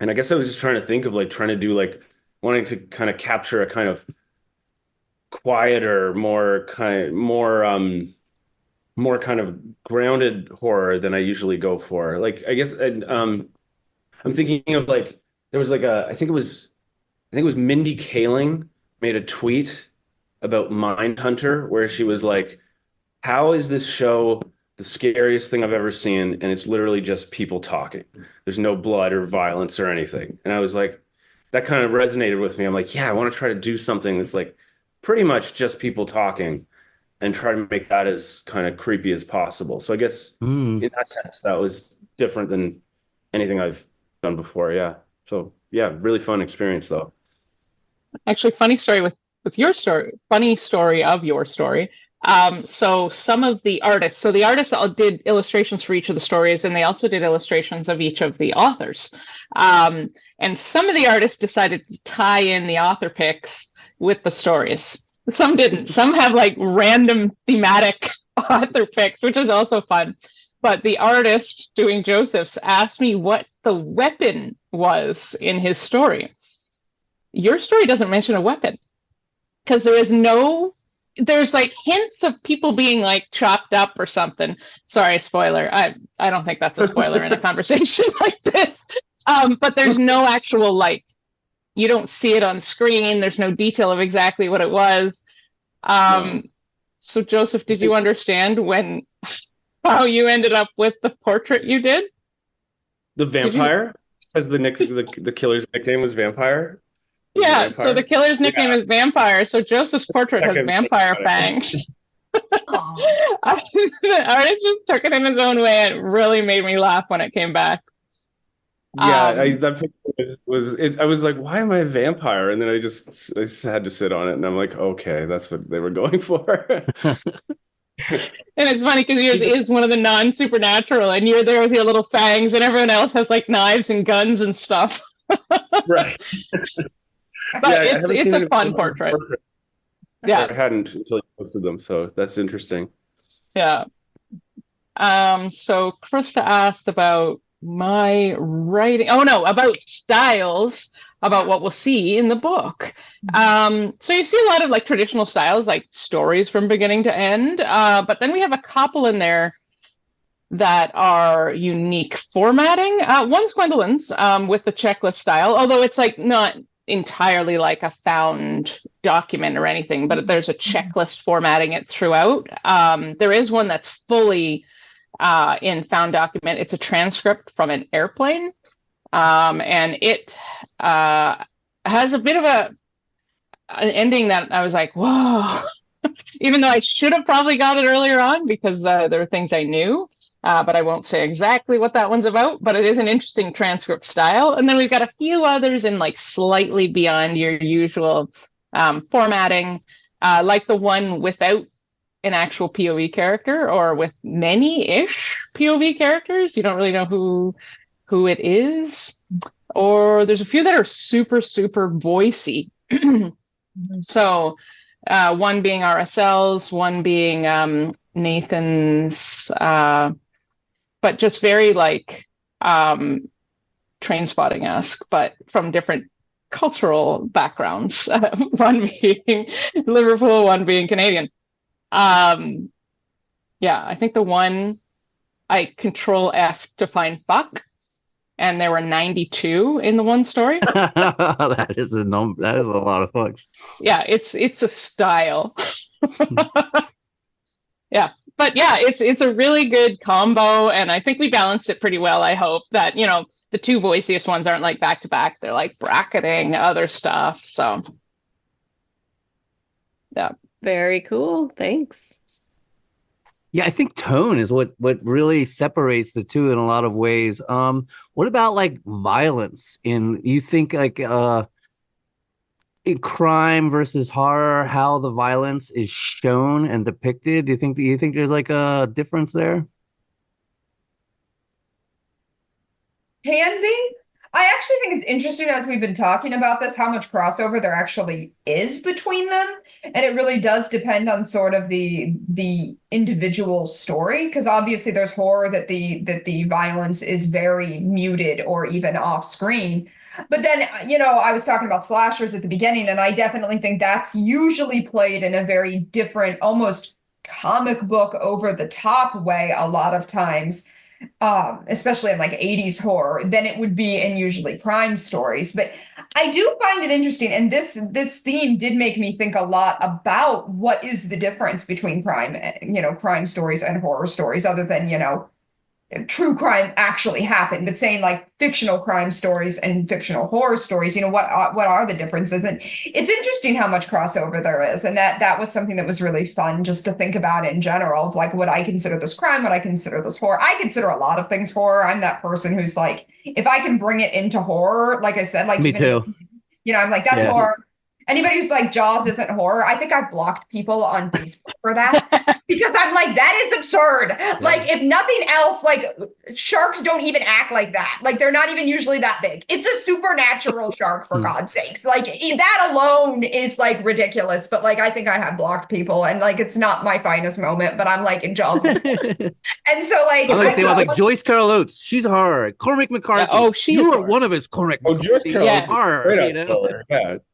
And I guess I was just trying to think of like trying to do like wanting to kind of capture a kind of quieter, more kind of grounded horror than I usually go for. Like, I guess, I'm thinking of like there was like I think it was Mindy Kaling made a tweet about Mindhunter where she was like, "How is this show the scariest thing I've ever seen?" And it's literally just people talking. There's no blood or violence or anything. And I was like, that kind of resonated with me. I'm like, yeah, I want to try to do something that's like pretty much just people talking and try to make that as kind of creepy as possible. So I guess Mm. in that sense, that was different than anything I've done before. Yeah. So yeah, really fun experience though. Actually, funny story with your story. Funny story of your story. So some of the artists, so the artists all did illustrations for each of the stories, and they also did illustrations of each of the authors. And some of the artists decided to tie in the author picks with the stories. Some didn't. Some have like random thematic author picks, which is also fun. But the artist doing Joseph's asked me what the weapon was in his story. Your story doesn't mention a weapon because there's like hints of people being like chopped up or something. Sorry, spoiler. I don't think that's a spoiler in a conversation like this. But there's no actual like, you don't see it on screen. There's no detail of exactly what it was. No. So Joseph, did you understand how you ended up with the portrait you did? The Did you? vampire, as the killer's nickname was Vampire. Was a Yeah, so the vampire. killer's nickname Yeah. is Vampire. So Joseph's portrait has Second. vampire fangs. Aw. The artist just took it in his own way. It really made me laugh when it came back. Yeah, Um, that picture was it. I was like, why am I a vampire? And then I just had to sit on it, and I'm like, okay, that's what they were going for. and it's funny because yours is one of the non-supernatural, and you're there with your little fangs, and everyone else has like knives and guns and stuff. Right. But Yeah, I it's haven't it's seen a it fun portrait. or Yeah, I hadn't until you posted them, so that's interesting. yeah. So Krista asked about my writing. Oh no, about styles, about what we'll see in the book. So you see a lot of like traditional styles, like stories from beginning to end. But then we have a couple in there that are unique formatting. One's Gwendlyn's with the checklist style, although it's like not entirely like a found document or anything, but there's a checklist formatting it throughout. There is one that's fully in found document. It's a transcript from an airplane, and it has a bit of an ending that I was like, whoa, even though I should have probably got it earlier on because there are things I knew. But I won't say exactly what that one's about, but it is an interesting transcript style. And then we've got a few others in like slightly beyond your usual formatting, like the one without an actual POV character or with many-ish POV characters. You don't really know who it is. Or there's a few that are super, super voicey. So one being RSL's, one being Nathan's, but just very like train spotting-esque, but from different cultural backgrounds. One being Liverpool, one being Canadian. Yeah, I think the one I control F to find fuck, and there were 92 in the one story. That is a number. That is a lot of fucks. Yeah, it's a style. Yeah, but yeah, it's a really good combo, and I think we balanced it pretty well. I hope that the two voiciest ones aren't like back to back; they're like bracketing other stuff. So yeah, Very cool. Thanks. Yeah, I think tone is what really separates the two in a lot of ways. What about like violence you think like in crime versus horror, how the violence is shown and depicted? Do you think there's like a difference there? Can be. I actually think it's interesting as we've been talking about this, how much crossover there actually is between them. And it really does depend on sort of the individual story, because obviously there's horror that the violence is very muted or even off screen. But then, I was talking about slashers at the beginning, and I definitely think that's usually played in a very different, almost comic book over the top way a lot of times, especially in like 80s horror, than it would be in usually crime stories. But I do find it interesting, and this theme did make me think a lot about what is the difference between crime stories and horror stories, other than, true crime actually happened, but saying like fictional crime stories and fictional horror stories, what are the differences? And it's interesting how much crossover there is. And that was something that was really fun just to think about in general, of like, what I consider this crime, what I consider this horror. I consider a lot of things horror. I'm that person who's like, if I can bring it into horror, like I said, like Me too. I'm like, that's Yeah. horror. Anybody who's like Jaws isn't horror, I think I've blocked people on Facebook for that because I'm like, that is absurd. Like, if nothing else, like sharks don't even act like that. Like, they're not even usually that big. It's a supernatural shark, for God's sakes. Like, that alone is like ridiculous. But like, I think I have blocked people, and like, it's not my finest moment, but I'm like, in Jaws is horror. And so like, I'm gonna say like Joyce Carol Oates, she's horror. Cormac McCarthy, you were one of his Cormac Joyce McCarthy. Carol Horror,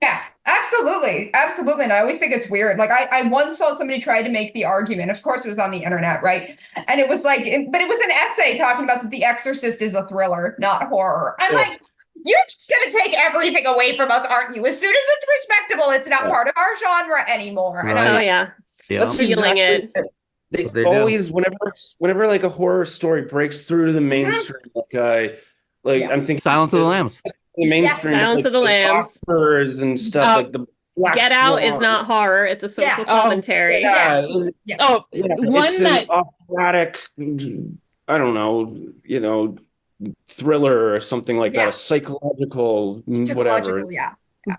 Yeah, absolutely. Absolutely. And I always think it's weird. Like I once saw somebody try to make the argument. Of course, it was on the internet, right? And it was like, but it was an essay talking about that The Exorcist is a thriller, not horror. I'm like, you're just going to take everything away from us, aren't you? As soon as it's respectable, it's not part of our genre anymore. And I'm like, That's feeling it. They always, whenever like a horror story breaks through to the mainstream, I'm thinking Silence of the Lambs. The mainstream, Silence of the Lambs, and stuff like the Black Get Swan. Out is not horror; it's a social commentary. One it's that an operatic, I don't know, thriller or something like that, a psychological, whatever.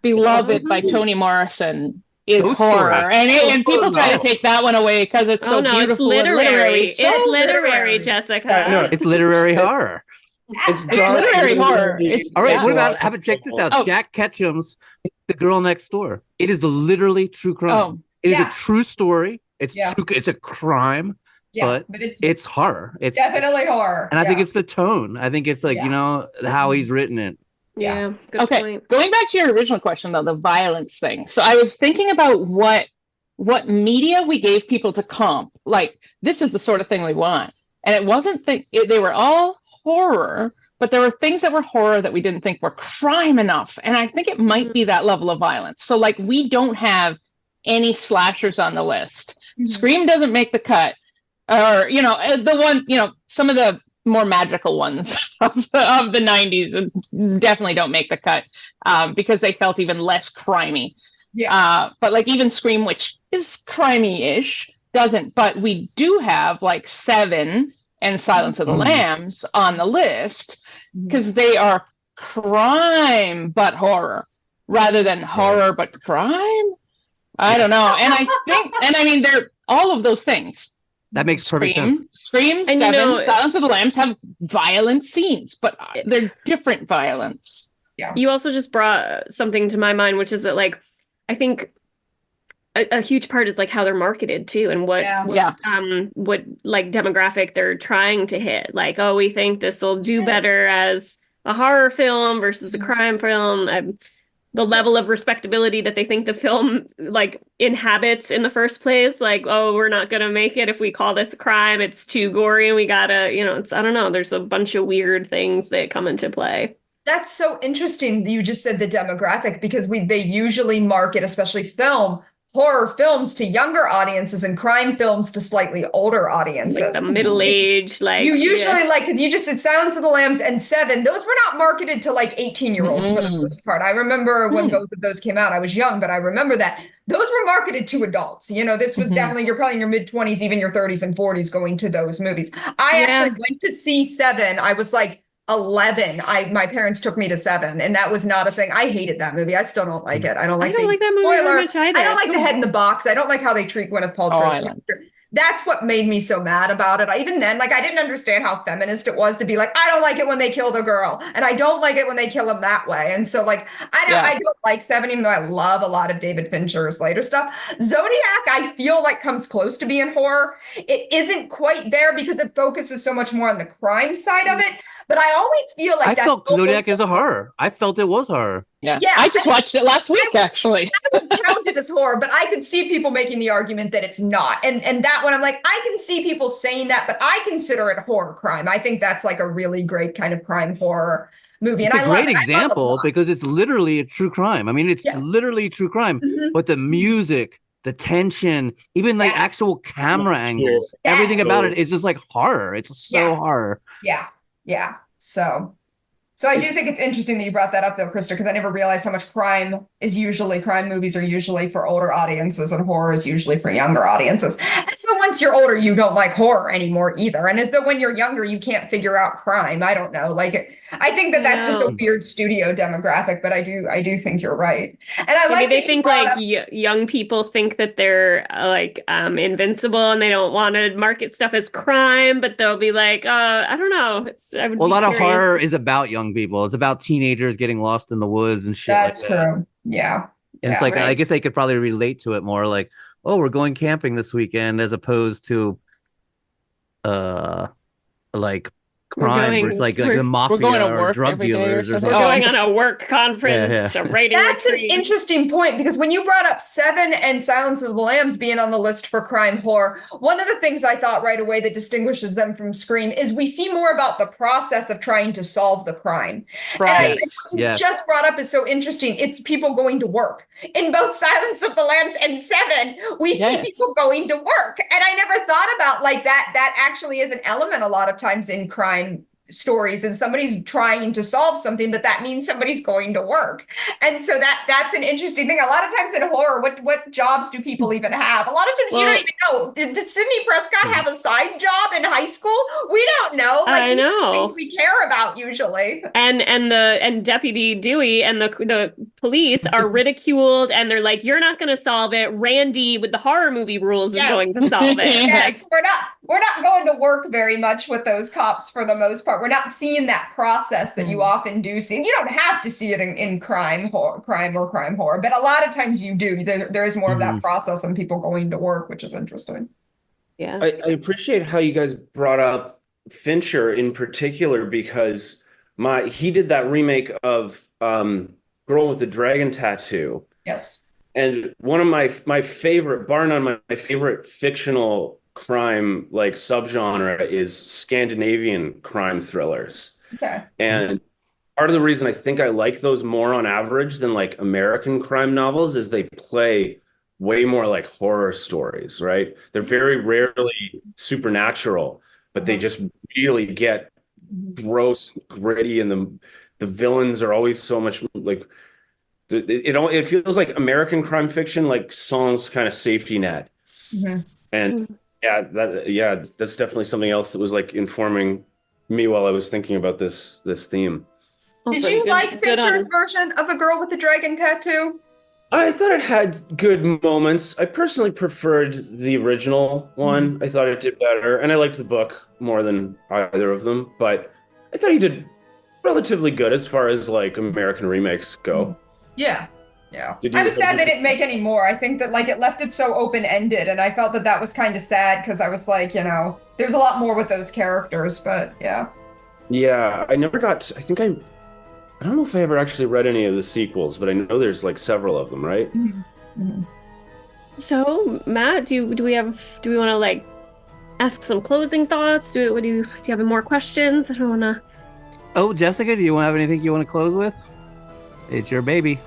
Beloved by Toni Morrison is Ghost horror, Story. and people try to take that one away because it's so beautiful. It's literary. And literary. It's literary, Jessica. No, It's literary horror. It's literary horror. All right, what about, how about check this out? Jack Ketchum's The Girl Next Door. It is literally true crime. It is a true story. It's true. It's a crime. But it's horror. It's definitely horror. And I think it's the tone. I think it's like, how he's written it. Yeah. Good point. Going back to your original question though, the violence thing. So I was thinking about what media we gave people to comp. Like, this is the sort of thing we want. And it wasn't they were all horror, but there were things that were horror that we didn't think were crime enough. And I think it might be that level of violence. So like, we don't have any slashers on the list. Scream doesn't make the cut. Or, the one, some of the more magical ones of the 90s definitely don't make the cut because they felt even less crimey. But like even Scream, which is crimey-ish, doesn't. But we do have like Seven and Silence of the Lambs on the list because they are crime but horror rather than horror but crime. I don't know. And I think, they're all of those things. That makes perfect sense. Scream, And Seven, Silence of the Lambs have violent scenes, but they're different violence. Yeah. You also just brought something to my mind, which is that, like, I think a huge part is like how they're marketed too, and what like demographic they're trying to hit. Like, oh, we think this will do better as a horror film versus a crime film. The level of respectability that they think the film like inhabits in the first place. Like, oh, we're not gonna make it if we call this a crime. It's too gory, and we gotta, it's, I don't know. There's a bunch of weird things that come into play. That's so interesting. You just said the demographic because they usually market, especially horror films to younger audiences and crime films to slightly older audiences. Like the middle-aged, like you usually like, because you just said Silence of the Lambs and Seven, those were not marketed to like 18-year-olds for the most part. I remember when both of those came out, I was young, but I remember that those were marketed to adults. This was definitely, you're probably in your mid-20s, even your 30s and 40s going to those movies. I actually went to see Seven. I was like 11. My parents took me to Seven, and that was not a thing. I hated that movie. I still don't like it. I don't like that movie very much either. I don't like the head in the box. I don't like how they treat Gwyneth Paltrow's character. That's what made me so mad about it. Even then, like, I didn't understand how feminist it was to be like, I don't like it when they kill the girl, and I don't like it when they kill him that way. And so, like, I don't like Seven, even though I love a lot of David Fincher's later stuff. Zodiac, I feel like comes close to being horror. It isn't quite there because it focuses so much more on the crime side of it. But I always feel like I that's felt Zodiac almost as a horror. I felt it was horror. Yeah. Yeah, I just watched it last week, actually. I would count it as horror, but I could see people making the argument that it's not. And that one, I'm like, I can see people saying that, but I consider it horror crime. I think that's like a really great kind of crime horror movie. It's And a I love great it. I love it a example lot. because it's literally a true crime. I mean, it's Yeah. literally true crime, Mhm. but the music, the tension, even like Yes. actual camera Yes. angles, Yes. everything about it is just like horror. It's so Yeah. horror. Yeah. Yeah. So I do think it's interesting that you brought that up though, Krista, because I never realized how much crime movies are usually for older audiences and horror is usually for younger audiences. And so once you're older, you don't like horror anymore either. And as though when you're younger, you can't figure out crime. I don't know. Like, I think that that's just a No. weird studio demographic, but I do think you're right. And I Maybe like they that you think brought like up- young people think that they're invincible and they don't want to market stuff as crime, but they'll be like, I don't know. I would Well, a be lot of curious. horror is about young people. It's about teenagers getting lost in the woods and shit. That's like that. true. Yeah. And it's Yeah. like, I Right. guess they could probably relate to it more like, oh, we're going camping this weekend, as opposed to like We're crime going- versus like we're- the mafia going to or work drug every day or dealers or something. We're something. going on a work conference, Yeah. a writing That's an retreat. interesting point because when you brought up Seven and Silence of the Lambs being on the list for crime horror, one of the things I thought right away that distinguishes them from Scream is we see more about the process of trying to solve the crime. And I Right. think what you Yes. just brought up is so interesting. It's people going to work. In both Silence of the Lambs and Seven, we Yes. see people going to work. And I never thought about like that. That actually is an element a lot of times in crime stories and somebody's trying to solve something, but that means somebody's going to work. And so that's an interesting thing. A lot of times in horror, what jobs do people even have? A lot of times you Well- don't even know. Did Sidney Prescott have a side job in high school? We don't know. Like I these are the know. things we care about usually. And Deputy Dewey and the police are ridiculed and they're like, you're not going to solve it. Randy with the horror movie rules Yes. is going to solve it. Yes, we're not going to work very much with those cops for the most part. We're not seeing that process that you often do see. You don't have to see it in crime or crime horror, but a lot of times you do. There is more of that process and people going to work, which is interesting. Yes. I appreciate how you guys brought up Fincher in particular because he did that remake of Girl with the Dragon Tattoo. Yes. And one of my favorite, bar none, my favorite fictional crime like subgenre is Scandinavian crime thrillers. Okay. And part of the reason I think I like those more on average than like American crime novels is they play way more like horror stories, right? They're very rarely supernatural, but they just really get gross, gritty, and the villains are always so much like it feels like American crime fiction, like Song's kind of safety net. Mhm. And that's definitely something else that was like informing me while I was thinking about this theme. Did Also, you good- like good on- Fincher's version of A Girl with the Dragon Tattoo? I thought it had good moments. I personally preferred the original one. I thought it did better, and I liked the book more than either of them. But I thought he did relatively good as far as like American remakes go. Yeah. Yeah. Did you- I was sad they didn't make any more. I think that like it left it so open-ended and I felt that was kind of sad because I was like, there's a lot more with those characters, but yeah. Yeah, I never got. I don't know if I ever actually read any of the sequels, but I know there's like several of them, right? So, Matt, do we want to like ask some closing thoughts? Do you have any more questions? I don't want to. Oh, Jessica, do you have anything you want to close with? It's your baby.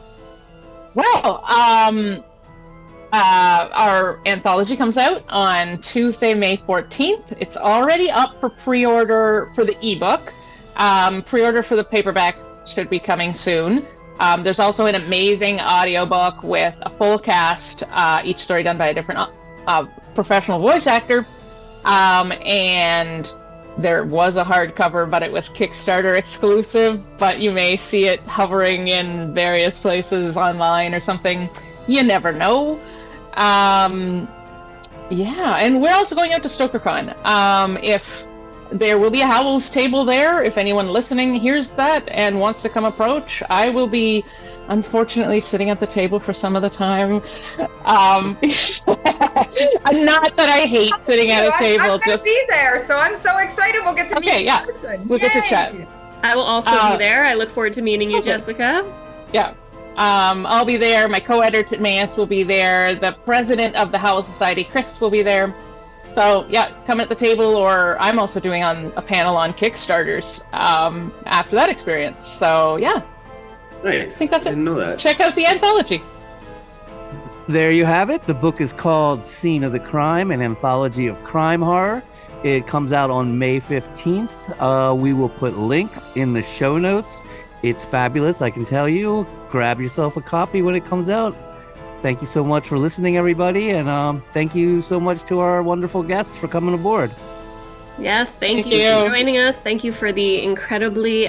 Well, our anthology comes out on Tuesday, May 14th. It's already up for pre-order for the ebook. Pre-order for the paperback should be coming soon. There's also an amazing audiobook with a full cast, each story done by a different professional voice actor. And there was a hardcover, but it was Kickstarter exclusive, but you may see it hovering in various places online or something. You never know. And we're also going out to StokerCon. If there will be a Howls table there, if anyone listening hears that and wants to come approach, I will be unfortunately sitting at the table for some of the time. Not that I hate sitting at a table. I'm gonna be there, so I'm so excited. We'll get to meet you in person. We'll get to chat. I will also be there. I look forward to meeting you, Jessica. Yeah. I'll be there. My co-editor, Maes, will be there. The president of the Howls Society, Chris, will be there. So, yeah, come at the table, or I'm also doing a panel on Kickstarters after that experience. So, yeah. Nice. I think that's it. Didn't know that. Check out the anthology. There you have it. The book is called Scene of the Crime, an anthology of crime horror. It comes out on May 15th. We will put links in the show notes. It's fabulous, I can tell you. Grab yourself a copy when it comes out. Thank you so much for listening, everybody. And thank you so much to our wonderful guests for coming aboard. Yes, thank you for joining us. Thank you for the incredibly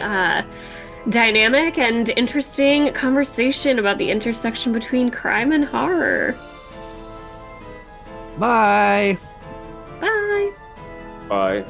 dynamic and interesting conversation about the intersection between crime and horror. Bye. Bye. Bye.